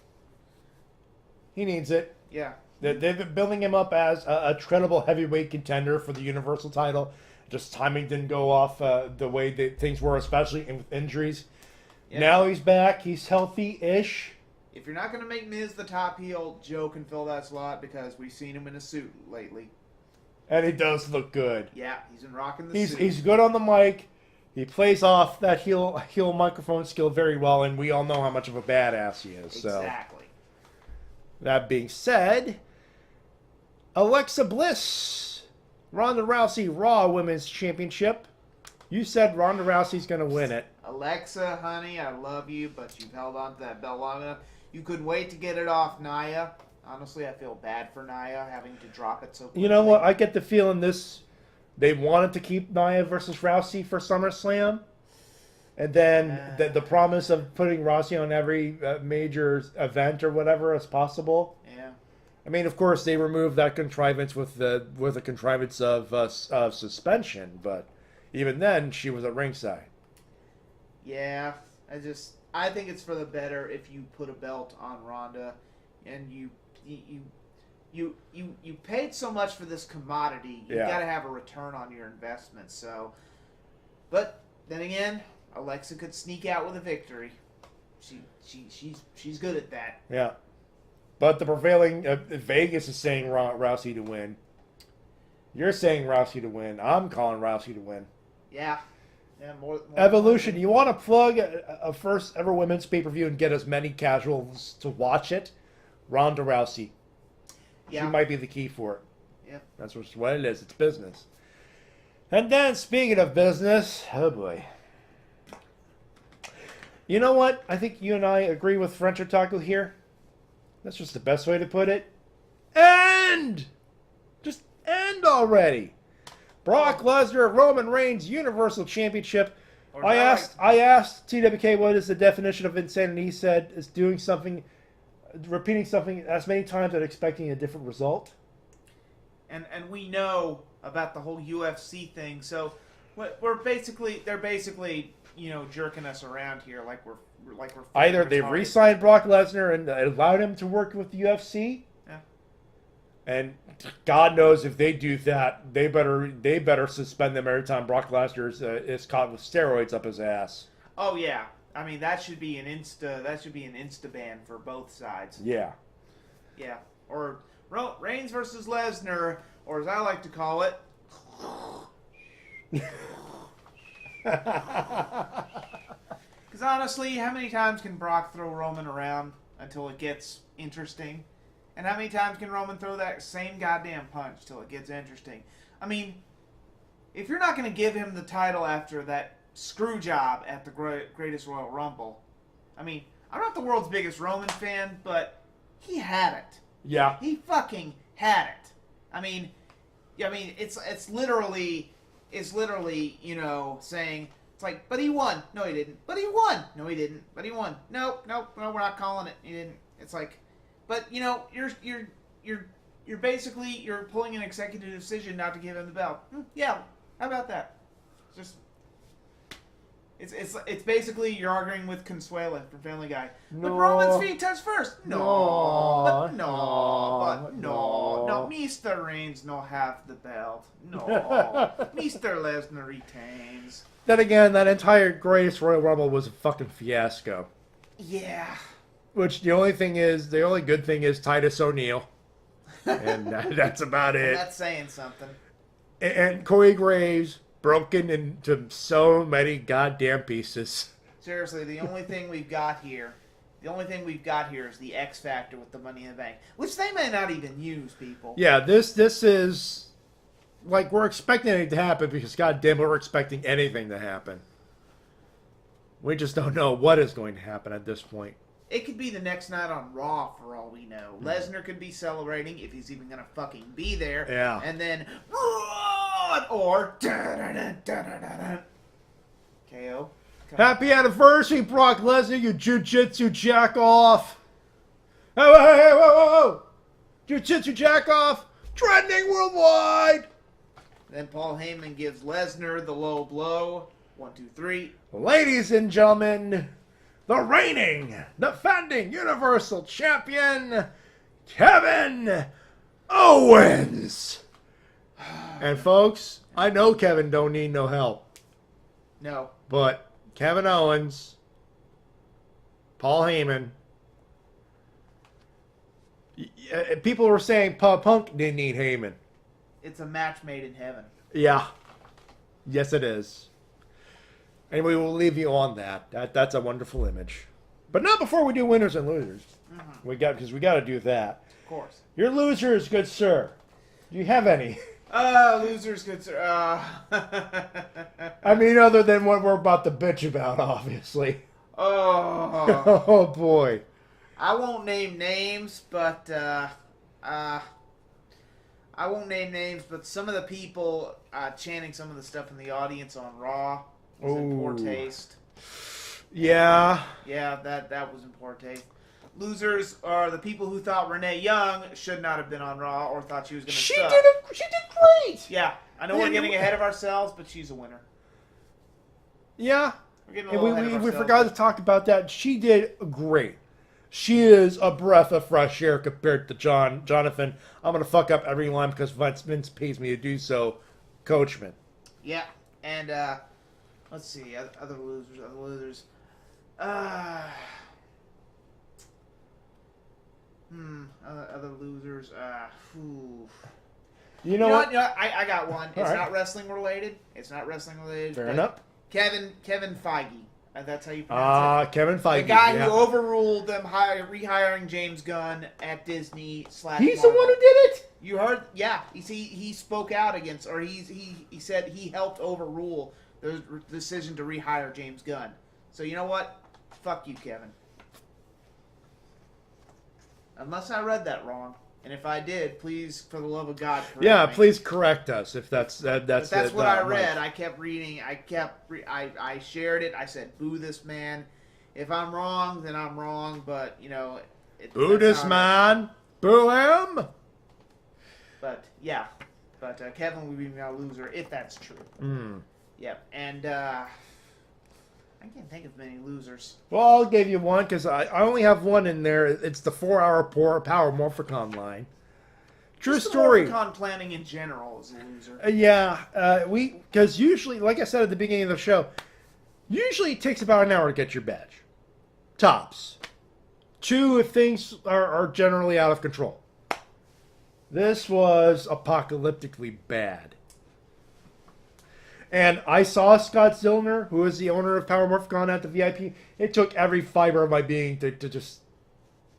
He needs it. Yeah. They've been building him up as a treadable heavyweight contender for the Universal title. Just timing didn't go off the way that things were, especially with injuries. Yeah. Now he's back. He's healthy-ish. If you're not going to make Miz the top heel, Joe can fill that slot because we've seen him in a suit lately. And he does look good. Yeah, he's been rocking the suit. He's good on the mic. He plays off that heel microphone skill very well, and we all know how much of a badass he is. Exactly. So. That being said, Alexa Bliss, Ronda Rousey Raw Women's Championship. You said Ronda Rousey's going to win it. Alexa, honey, I love you, but you've held on to that belt long enough. You couldn't wait to get it off Nia. Honestly, I feel bad for Nia having to drop it so quickly. You know what? I get the feeling they wanted to keep Nia versus Rousey for SummerSlam. And then the promise of putting Rousey on every major event or whatever as possible. Yeah. I mean, of course, they removed that contrivance with the contrivance of suspension, but even then, she was at ringside. Yeah, I think it's for the better if you put a belt on Ronda, and you paid so much for this commodity. You got to have a return on your investment. So, but then again, Alexa could sneak out with a victory. She's good at that. Yeah, but the prevailing Vegas is saying Rousey to win. You're saying Rousey to win. I'm calling Rousey to win. Yeah. Yeah, more Evolution. You want to plug a first ever women's pay-per-view and get as many casuals to watch it? Ronda Rousey. Yeah. She might be the key for it. Yeah. That's what it is. It's business. And then, speaking of business, oh boy. You know what? I think you and I agree with French Otaku here. That's just the best way to put it. End! Just end already. Brock Lesnar, Roman Reigns, Universal Championship. I asked TWK what is the definition of insanity. He said it's doing something, repeating something as many times and expecting a different result. And we know about the whole UFC thing, so they're basically jerking us around here like we're either they re-signed Brock Lesnar and allowed him to work with the UFC. Yeah. And God knows if they do that, they better suspend them every time Brock Lesnar is caught with steroids up his ass. Oh yeah, I mean that should be an insta ban for both sides. Yeah. Yeah, or Reigns versus Lesnar, or as I like to call it. Because honestly, how many times can Brock throw Roman around until it gets interesting? And how many times can Roman throw that same goddamn punch till it gets interesting? I mean, if you're not going to give him the title after that screw job at the Greatest Royal Rumble, I mean, I'm not the world's biggest Roman fan, but he had it. Yeah. He fucking had it. I mean, it's literally, saying, it's like, but he won. No, he didn't. But he won. No, he didn't. But he won. Nope, we're not calling it. He didn't. It's like, but you're basically you're pulling an executive decision not to give him the belt. Yeah, how about that? It's basically you're arguing with Consuela from Family Guy. No. But Roman's feet touch first. No, No. Mr. Reigns no have the belt. No, Mr. Lesnar retains. Then again, that entire Greatest Royal Rumble was a fucking fiasco. Yeah. Which the only good thing is Titus O'Neil. And that's about it. That's saying something. And Corey Graves broken into so many goddamn pieces. Seriously, the only thing we've got here is the X Factor with the Money in the Bank, which they may not even use, people. Yeah, this is like we're expecting it to happen because goddamn we're expecting anything to happen. We just don't know what is going to happen at this point. It could be the next night on Raw for all we know. Lesnar could be celebrating if he's even gonna fucking be there. Yeah. And then or KO. Happy anniversary, Brock Lesnar, you jiu-jitsu jack off. Whoa. Jiu-jitsu jack off. Trending worldwide. Then Paul Heyman gives Lesnar the low blow. 1, 2, 3. Ladies and gentlemen, the reigning, defending Universal Champion, Kevin Owens. And folks, I know Kevin don't need no help. No. But Kevin Owens, Paul Heyman, people were saying Punk didn't need Heyman. It's a match made in heaven. Yeah. Yes, it is. Anyway, we'll leave you on that. That's a wonderful image. But not before we do winners and losers. Mm-hmm. Because we got to do that. Of course. Your losers, good sir. Do you have any? Losers, good sir. I mean, other than what we're about to bitch about, obviously. Oh. Oh, boy. I won't name names, but I won't name names, but some of the people chanting some of the stuff in the audience on Raw was in poor taste. Yeah. Yeah, that was in poor taste. Losers are the people who thought Renee Young should not have been on Raw or thought she was going to suck. She did great. Yeah, I know we're getting ahead of ourselves, but she's a winner. Yeah. We're getting a And little ahead of we ourselves. forgot to talk about that. She did great. She is a breath of fresh air compared to Jonathan. I'm going to fuck up every line because Vince pays me to do so. Coachman. Yeah, and let's see, other losers. Other losers. You know what? I got one. It's right. not wrestling related. Fair enough. Kevin Feige. That's how you pronounce it. Kevin Feige. The guy who overruled them rehiring James Gunn at Disney / He's Marvel. the one who did it? You heard? Yeah. He spoke out against, or he said he helped overrule the decision to rehire James Gunn. So you know what? Fuck you, Kevin. Unless I read that wrong. And if I did, please, for the love of God, correct me. Please correct us if that's That's what I read. I kept reading. I shared it. I said, "Boo this man." If I'm wrong, then I'm wrong. But boo this man. Boo him. But yeah, Kevin would be my loser if that's true. Yep, and I can't think of many losers. Well, I'll give you one because I only have one in there. It's the 4-hour Power Morphicon line. True Just story. The Morphicon planning in general is a loser. Because usually, like I said at the beginning of the show, usually it takes about an hour to get your badge. Tops. 2 if things are generally out of control. This was apocalyptically bad. And I saw Scott Zillner, who is the owner of Power Morphicon, at the VIP. It took every fiber of my being to just,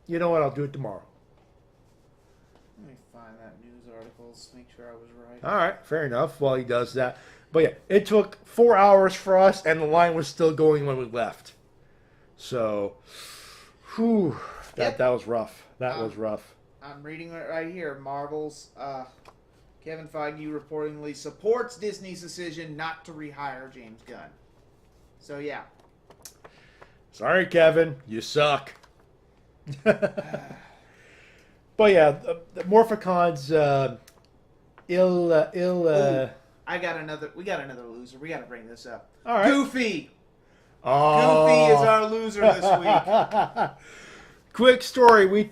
you know what, I'll do it tomorrow. Let me find that news article, make sure I was right. All right, fair enough. Well, he does that. But yeah, it took 4 hours for us, and the line was still going when we left. So, that was rough. That was rough. I'm reading it right here. Marvel's Kevin Feige reportedly supports Disney's decision not to rehire James Gunn. So yeah. Sorry, Kevin. You suck. But yeah, the Morphicon's Ooh, we got another loser. We got to bring this up. All right. Goofy. Oh. Goofy is our loser this week. Quick story. We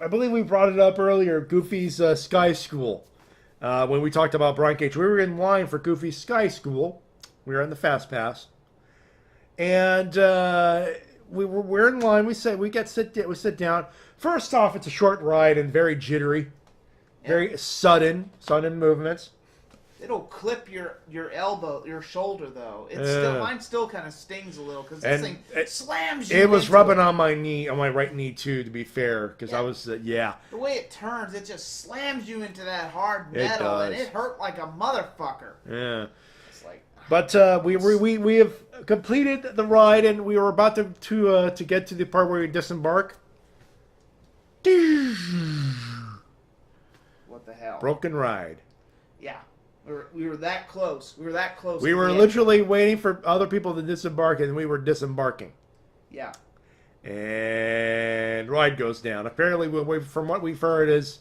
I believe we brought it up earlier. Goofy's Sky School. When we talked about Brian Cage, we were in line for Goofy's Sky School. We were in the Fast Pass, and we're in line. We sit down. First off, it's a short ride and very jittery, very sudden movements. It'll clip your elbow, your shoulder though. Mine still kind of stings a little because this thing slams you. It was rubbing on my knee, on my right knee too. To be fair, because I was The way it turns, it just slams you into that hard metal, and it hurt like a motherfucker. Yeah. It's like. But we have completed the ride, and we were about to get to the part where we disembark. What the hell? Broken ride. Yeah. We were that close. We were literally waiting for other people to disembark, and we were disembarking. Yeah. And ride goes down. Apparently, from what we've heard, is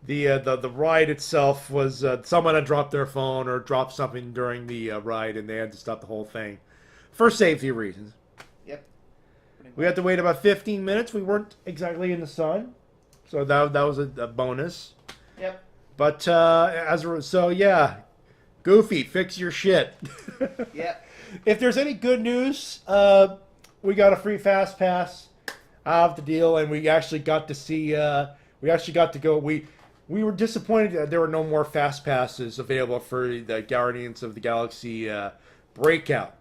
The ride itself was someone had dropped their phone or dropped something during the ride, and they had to stop the whole thing for safety reasons. Yep. We had to wait about 15 minutes. We weren't exactly in the sun, so that was a bonus. Yep. But yeah, Goofy, fix your shit. Yep. If there's any good news, we got a free fast pass out of the deal, and we actually got to see. We actually got to go. We were disappointed that there were no more fast passes available for the Guardians of the Galaxy Breakout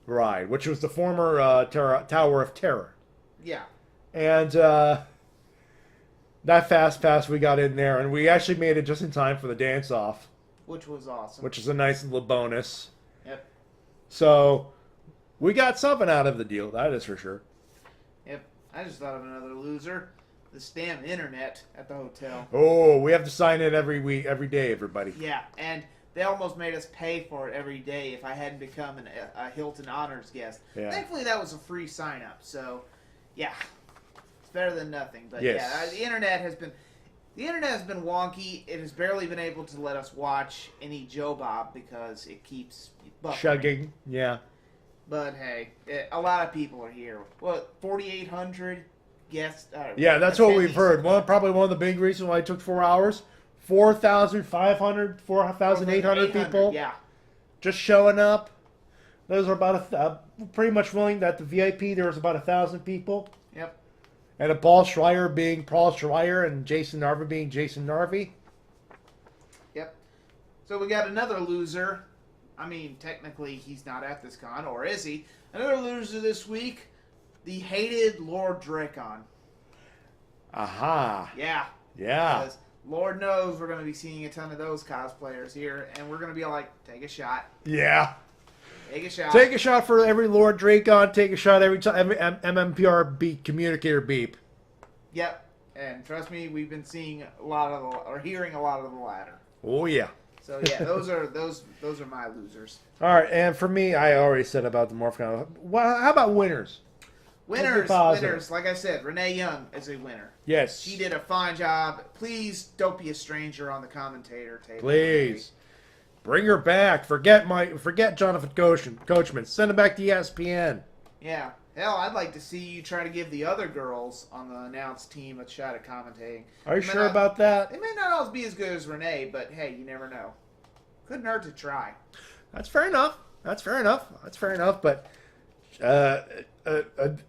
ride, which was the former Tower of Terror. Yeah. And that fast pass, we got in there, and we actually made it just in time for the dance-off. Which was awesome. Which is a nice little bonus. Yep. So, we got something out of the deal, that is for sure. Yep. I just thought of another loser. This damn internet at the hotel. Oh, we have to sign in every day, everybody. Yeah, and they almost made us pay for it every day if I hadn't become a Hilton Honors guest. Yeah. Thankfully, that was a free sign-up, so, yeah. It's better than nothing. But, Yes. yeah, the internet has been wonky. It has barely been able to let us watch any Joe Bob because it keeps buffering. Chugging, yeah. But, hey, a lot of people are here. What, 4,800 guests? Yeah, that's what we've attendees? heard. Probably one of the big reasons why it took 4 hours. 4,500, 4,800 people. Yeah. Just showing up. Those are about pretty much willing that the VIP there was about 1,000 people. Yep. And a Paul Schreier being Paul Schreier and Jason Narvey being Jason Narvey. Yep. So we got another loser. I mean, technically he's not at this con, or is he? Another loser this week, the hated Lord Drakon. Aha. Yeah. Yeah. Because Lord knows we're going to be seeing a ton of those cosplayers here, and we're going to be like, take a shot. Yeah. Take a shot. Take a shot for every Lord Drakon. Take a shot every time. Every MMPR beep, communicator beep. Yep. And trust me, we've been seeing hearing a lot of the latter. Oh yeah. So yeah, those are my losers. All right, and for me, I already said about the MORPHICON. Well, how about winners? Winners. Like I said, Renee Young is a winner. Yes. She did a fine job. Please don't be a stranger on the commentator table. Please. Bring her back. Forget Jonathan Coachman. Send him back to ESPN. Yeah. Hell, I'd like to see you try to give the other girls on the announced team a shot at commentating. Are you sure about that? They may not always be as good as Renee, but hey, you never know. Couldn't hurt to try. That's fair enough. But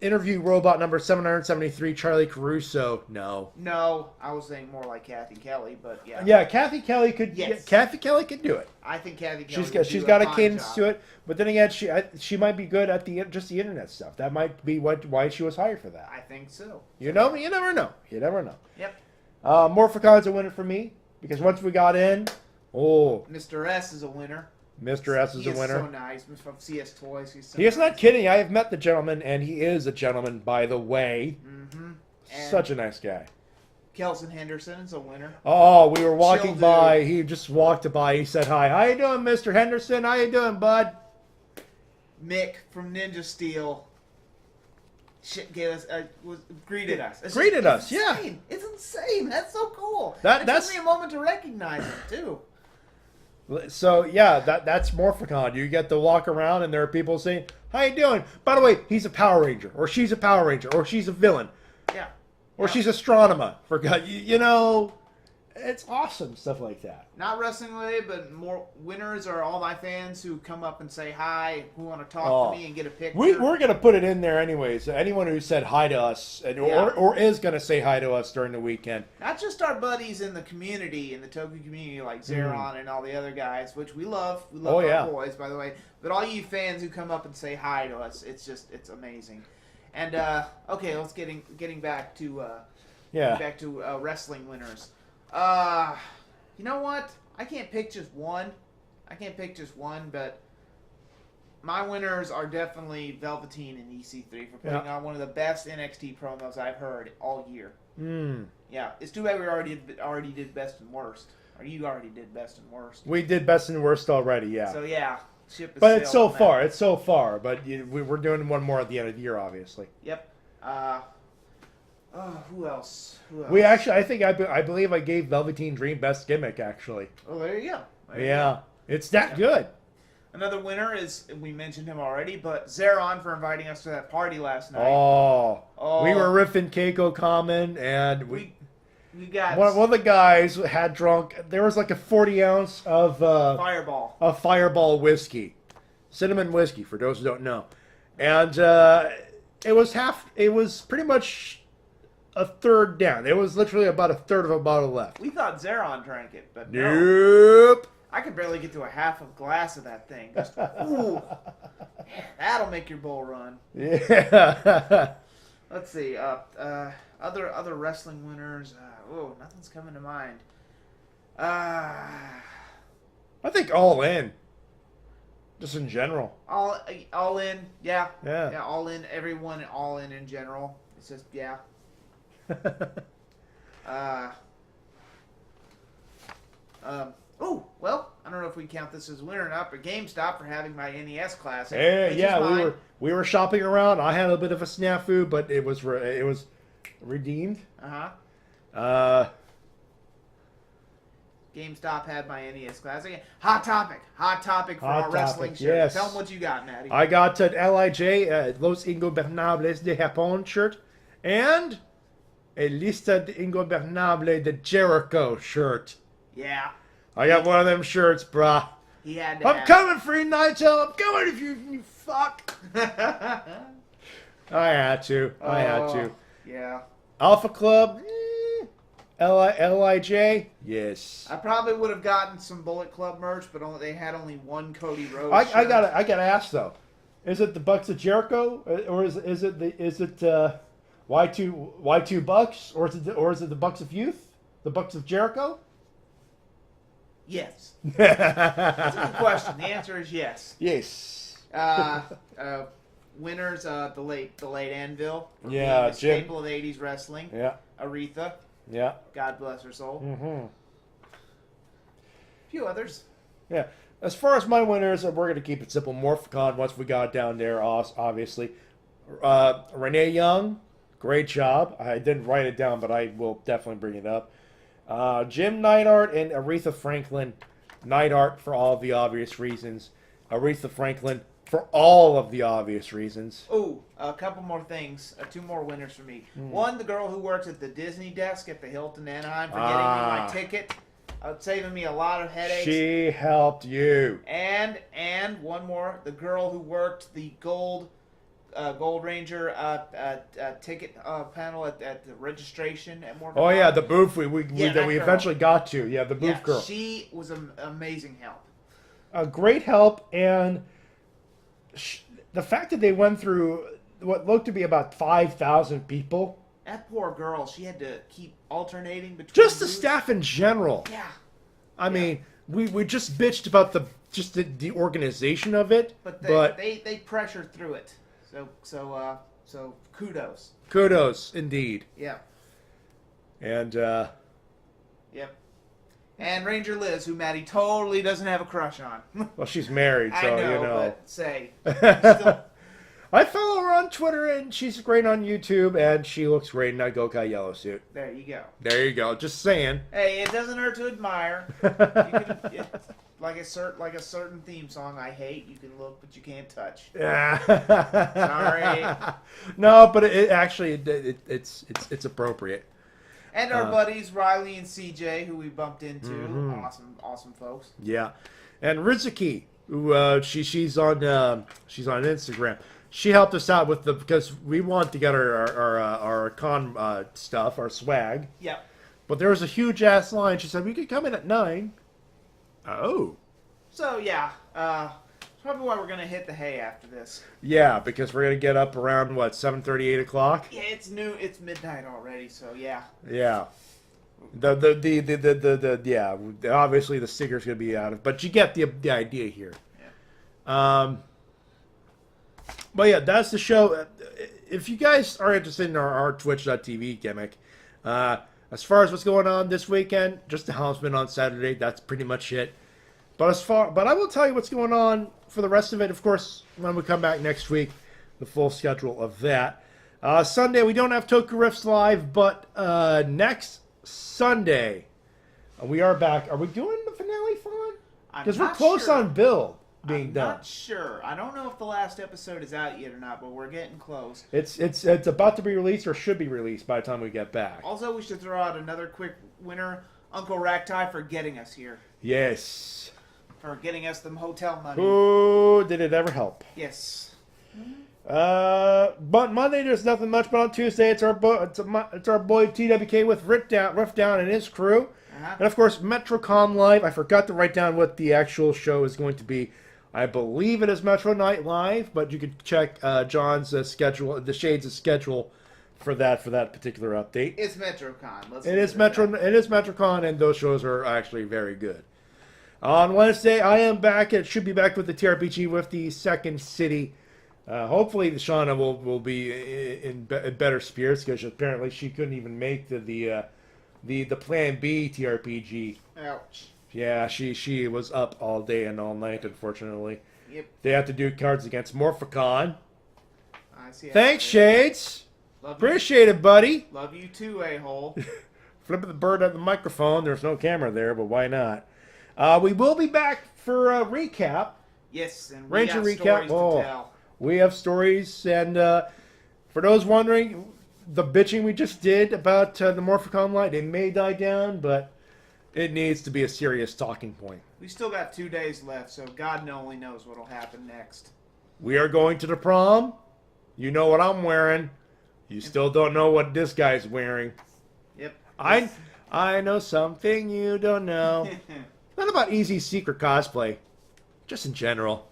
interview robot number 773, Charlie Caruso. No. No, I was saying more like Kathy Kelly, but yeah. Yeah, Kathy Kelly could. Yes. Yeah, Kathy Kelly could do it. I think Kathy Kelly. She's got a cadence to it, but then again, she might be good at the internet stuff. That might be why she was hired for that. I think so. You know, you never know. Yep. MORPHICON's a winner for me because once we got in, Mr. S is a winner. Mr. S is a winner. He's so nice. From CS Toys. He is not kidding. I have met the gentleman, and he is a gentleman, by the way. Mm-hmm. Such a nice guy. Kelson Henderson is a winner. Oh, we were walking by. He just walked by. He said hi. How you doing, Mr. Henderson? How you doing, bud? Mick from Ninja Steel gave us greeted us. It's yeah. It's insane. That's so cool. That's took me a moment to recognize him too. So yeah, that's MORPHICON. You get to walk around, and there are people saying, "How you doing?" By the way, he's a Power Ranger, or she's a Power Ranger, or she's a villain, yeah, or she's astronomer. For God, you know, it's awesome stuff like that. Not wrestling related, but more winners are all my fans who come up and say hi, who want to talk to me and get a picture. We're gonna put it in there anyways. Anyone who said hi to us, or is gonna say hi to us during the weekend. Not just our buddies in the community, in the Toku community, like Zeron and all the other guys, which we love. We love our boys, by the way. But all you fans who come up and say hi to us, it's amazing. And okay, let's getting back to wrestling winners. You know what? I can't pick just one. But my winners are definitely Velveteen and EC3 for putting on one of the best NXT promos I've heard all year. Yeah, it's too bad we already did best and worst. Or you already did best and worst. We did best and worst already, yeah. So yeah, ship is but it's so sailed far. It's so far. But we're doing one more at the end of the year, obviously. Yep. Who else? We actually, I believe I gave Velveteen Dream best gimmick, actually. Oh, there you go. Yeah, it's that good. Another winner is, we mentioned him already, but Zeron for inviting us to that party last night. Oh. We were riffing Keiko Common, and we got... One of the guys had drunk, there was like a 40 ounce of... Fireball. Of Fireball whiskey. Cinnamon whiskey, for those who don't know. And it was pretty much a third down. It was literally about a third of a bottle left. We thought Zeron drank it, but no. Nope. I could barely get to a half a glass of that thing. Just, ooh. That'll make your bowl run. Yeah. Let's see. Other wrestling winners. Nothing's coming to mind. I think All In. Just in general. All in. Yeah. Yeah. Yeah. All in. Everyone. All in general. It's just yeah. Well, I don't know if we count this as winner or not, but GameStop for having my NES Classic. Yeah, we were shopping around. I had a bit of a snafu, but it was redeemed. GameStop had my NES Classic. Hot topic for our wrestling shirt. Yes. Tell them what you got, Matty. I got an LIJ Los Ingobernables de Japón shirt and a Lista de Ingobernable de Jericho shirt. Yeah. I got one of them shirts, brah. He had to I'm coming for you, Nigel. I'm coming if you fuck. I had to. Yeah. Alpha Club, LIJ, yes. I probably would have gotten some Bullet Club merch, but they had only one Cody Rhodes. I gotta ask though, is it the Bucks of Jericho, or is it Y2 Bucks, or is it the Bucks of Youth, the Bucks of Jericho? Yes. That's a good question. The answer is yes. Yes. Winners, the late Anvil. Yeah, Jim. Staple of 80s wrestling. Yeah. Aretha. Yeah. God bless her soul. Mm-hmm. A few others. Yeah. As far as my winners, we're going to keep it simple. MORPHICON, once we got down there, obviously. Renee Young, great job. I didn't write it down, but I will definitely bring it up. Jim Neidhart and Aretha Franklin. Neidhart for all of the obvious reasons. Aretha Franklin for all of the obvious reasons. Oh, a couple more things. 2 more winners for me. One, the girl who works at the Disney desk at the Hilton Anaheim for getting me my ticket. Saving me a lot of headaches. She helped you. And one more, the girl who worked the Gold Ranger ticket panel at the registration at MORPHICON. Oh yeah, the booth we eventually got to. Yeah, the booth girl. She was an amazing help. A great help, and the fact that they went through what looked to be about 5,000 people. That poor girl, she had to keep alternating between just the staff in general. Yeah. I mean, we just bitched about the organization of it, but they pressured through it. So kudos. Kudos, indeed. Yeah. And, Yep. And Ranger Liz, who Matty totally doesn't have a crush on. Well, she's married, so, I know, you know. But say. I follow her on Twitter, and she's great on YouTube, and she looks great in that Gokai yellow suit. There you go. There you go. Just saying. Hey, it doesn't hurt to admire. Like a certain theme song I hate, you can look, but you can't touch. Sorry. No, but it's appropriate. And our buddies Riley and CJ, who we bumped into, awesome folks. Yeah, and Rizuki, who she's on Instagram. She helped us out with because we want to get our con stuff, our swag. Yeah. But there was a huge ass line. She said we could come in at 9. Oh. So yeah, it's probably why we're gonna hit the hay after this. Yeah, because we're gonna get up around 7:30, 8 o'clock. Yeah, it's it's midnight already. So yeah. Yeah. Yeah. Obviously the sticker's gonna be out of, but you get the idea here. Yeah. But yeah, that's the show. If you guys are interested in our Twitch.tv gimmick, as far as what's going on this weekend, just the announcement on Saturday. That's pretty much it. But I will tell you what's going on for the rest of it. Of course, when we come back next week, the full schedule of that. Sunday, we don't have Toku Riffs live, but next Sunday, we are back. Are we doing the finale, Fawn? Because we're close on Bill being done. I'm not sure. I don't know if the last episode is out yet or not, but we're getting close. It's about to be released or should be released by the time we get back. Also, we should throw out another quick winner, Uncle Ragtie, for getting us here. Yes. For getting us them hotel money. Oh, did it ever help? Yes. But Monday there's nothing much, but on Tuesday it's our boy TWK with Riff Down and his crew. And of course MetroCon Live. I forgot to write down what the actual show is going to be. I believe it is Metro Night Live, but you can check John's schedule, the Shades' schedule for that particular update. It's MetroCon. It is MetroCon, and those shows are actually very good. On Wednesday, I am back. It should be back with the TRPG with the Second City. Hopefully, Shauna will be in better spirits because apparently she couldn't even make the Plan B TRPG. Ouch. Yeah, she was up all day and all night. Unfortunately, Yep. They have to do cards against MORPHICON. I see. Thanks, Shades. Love Appreciate it, buddy. Love you too, a-hole. Flipping the bird at the microphone. There's no camera there, but why not? We will be back for a recap. Yes, and Ranger we have recap. stories to tell. We have stories, and for those wondering, the bitching we just did about the MORPHICON light, it may die down, but it needs to be a serious talking point. We still got 2 days left, so God only knows what will happen next. We are going to the prom. You know what I'm wearing. You still don't know what this guy's wearing. Yep. I know something you don't know. Not about Easy's secret cosplay, just in general.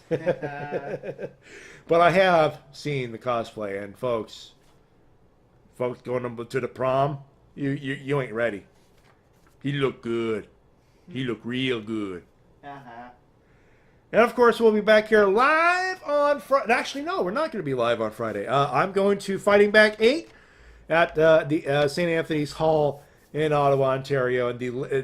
But I have seen the cosplay, and folks going to the prom, you ain't ready. He look good. He look real good. Uh-huh. And of course, we'll be back here live on Friday. Actually, no, we're not going to be live on Friday. I'm going to Fighting Back 8 at the St. Anthony's Hall in Ottawa, Ontario, and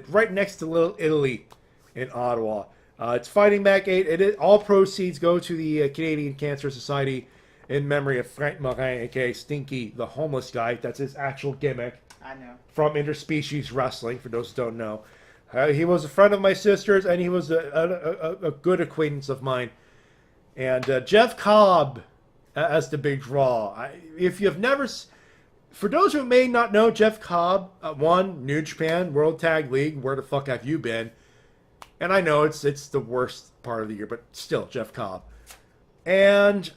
right next to Little Italy in Ottawa. It's Fighting Back 8. All proceeds go to the Canadian Cancer Society in memory of Frank Morin, a.k.a. Stinky, the homeless guy. That's his actual gimmick. I know. From Interspecies Wrestling, for those who don't know. He was a friend of my sister's, and he was a good acquaintance of mine. And Jeff Cobb as the big draw. If you've never... For those who may not know, Jeff Cobb won New Japan World Tag League. Where the fuck have you been? And I know it's the worst part of the year, but still, Jeff Cobb. And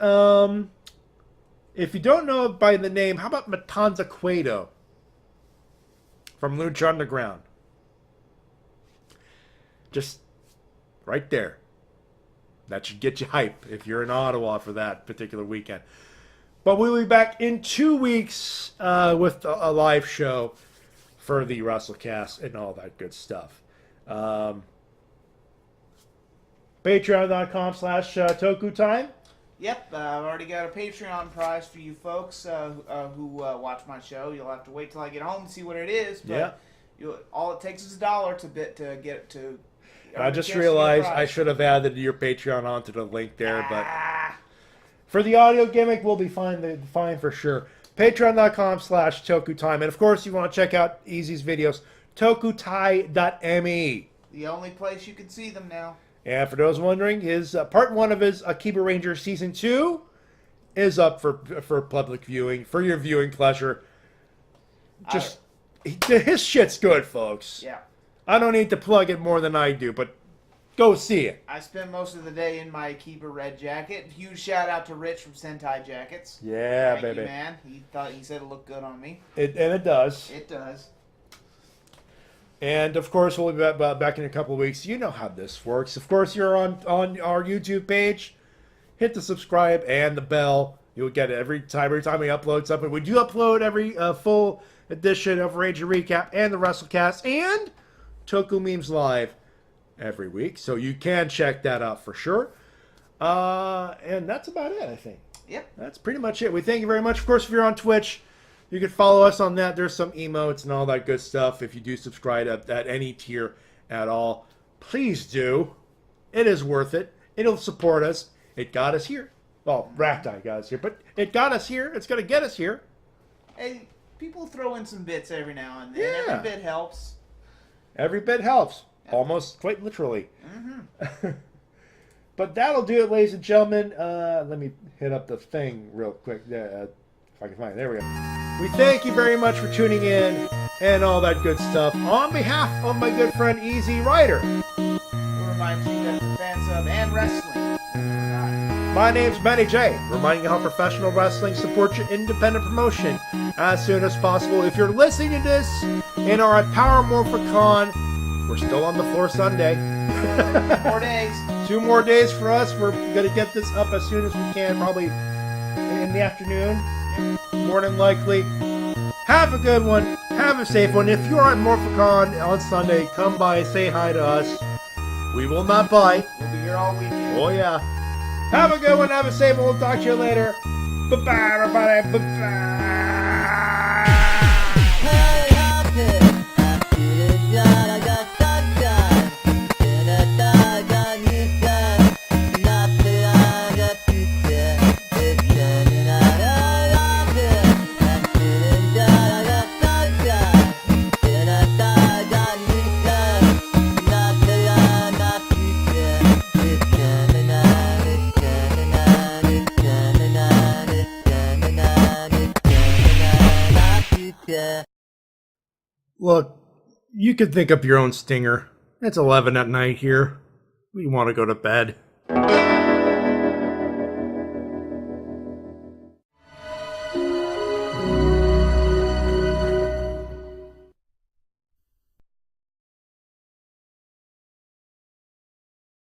if you don't know by the name, how about Matanza Cueto from Lucha Underground? Just right there. That should get you hype if you're in Ottawa for that particular weekend. But we'll be back in 2 weeks with a live show for the Wrestle-Cast and all that good stuff. Patreon.com/TokuTime. Yep, I've already got a Patreon prize for you folks who watch my show. You'll have to wait till I get home to see what it is. But all it takes is $1 to get to. I just realized I should have added your Patreon onto the link there, but for the audio gimmick, we'll be fine for sure. Patreon.com/TokuTime. And of course, you want to check out Easy's videos, tokutai.me. The only place you can see them now. And for those wondering, his part 1 of his Akiba Ranger Season 2 is up for public viewing, for your viewing pleasure. Just, his shit's good, folks. Yeah. I don't need to plug it more than I do, but go see it. I spend most of the day in my Akiba red jacket. Huge shout out to Rich from Sentai Jackets. Yeah, Thank baby. you, man. He said it looked good on me. And it does. It does. And of course, we'll be back in a couple of weeks. You know how this works. Of course, you're on our YouTube page. Hit the subscribe and the bell. You'll get it every time we upload something. We do upload every full edition of Ranger Recap and the Wrestle-Cast and Toku Memes Live every week. So you can check that out for sure. And that's about it, I think. Yep. That's pretty much it. We thank you very much. Of course, if you're on Twitch, you can follow us on that. There's some emotes and all that good stuff. If you do subscribe at any tier at all, please do. It is worth it. It'll support us. It got us here. Well, Ragtime got us here, but it got us here. It's going to get us here. Hey, people throw in some bits every now and then. Yeah. Every bit helps. Every bit helps. Almost quite literally. Mm-hmm. But that'll do it, ladies and gentlemen. Let me hit up the thing real quick. If I can find it. There we go. We thank you very much for tuning in and all that good stuff. On behalf of my good friend Easy Rider. We'll remind you that the fans of and wrestling. My name's Matty Jay, reminding you how professional wrestling supports your independent promotion as soon as possible. If you're listening to this and are at Power MORPHICON, we're still on the floor Sunday. 4 days. 2 more days for us. We're going to get this up as soon as we can, probably in the afternoon, more than likely. Have a good one. Have a safe one. If you're at MORPHICON on Sunday, come by, say hi to us. We will not bite. We'll be here all weekend. Oh, yeah. Have a good one. Have a safe one. We'll talk to you later. Bye-bye, everybody. Bye-bye. Look, you could think up your own stinger. It's 11 at night here. We want to go to bed.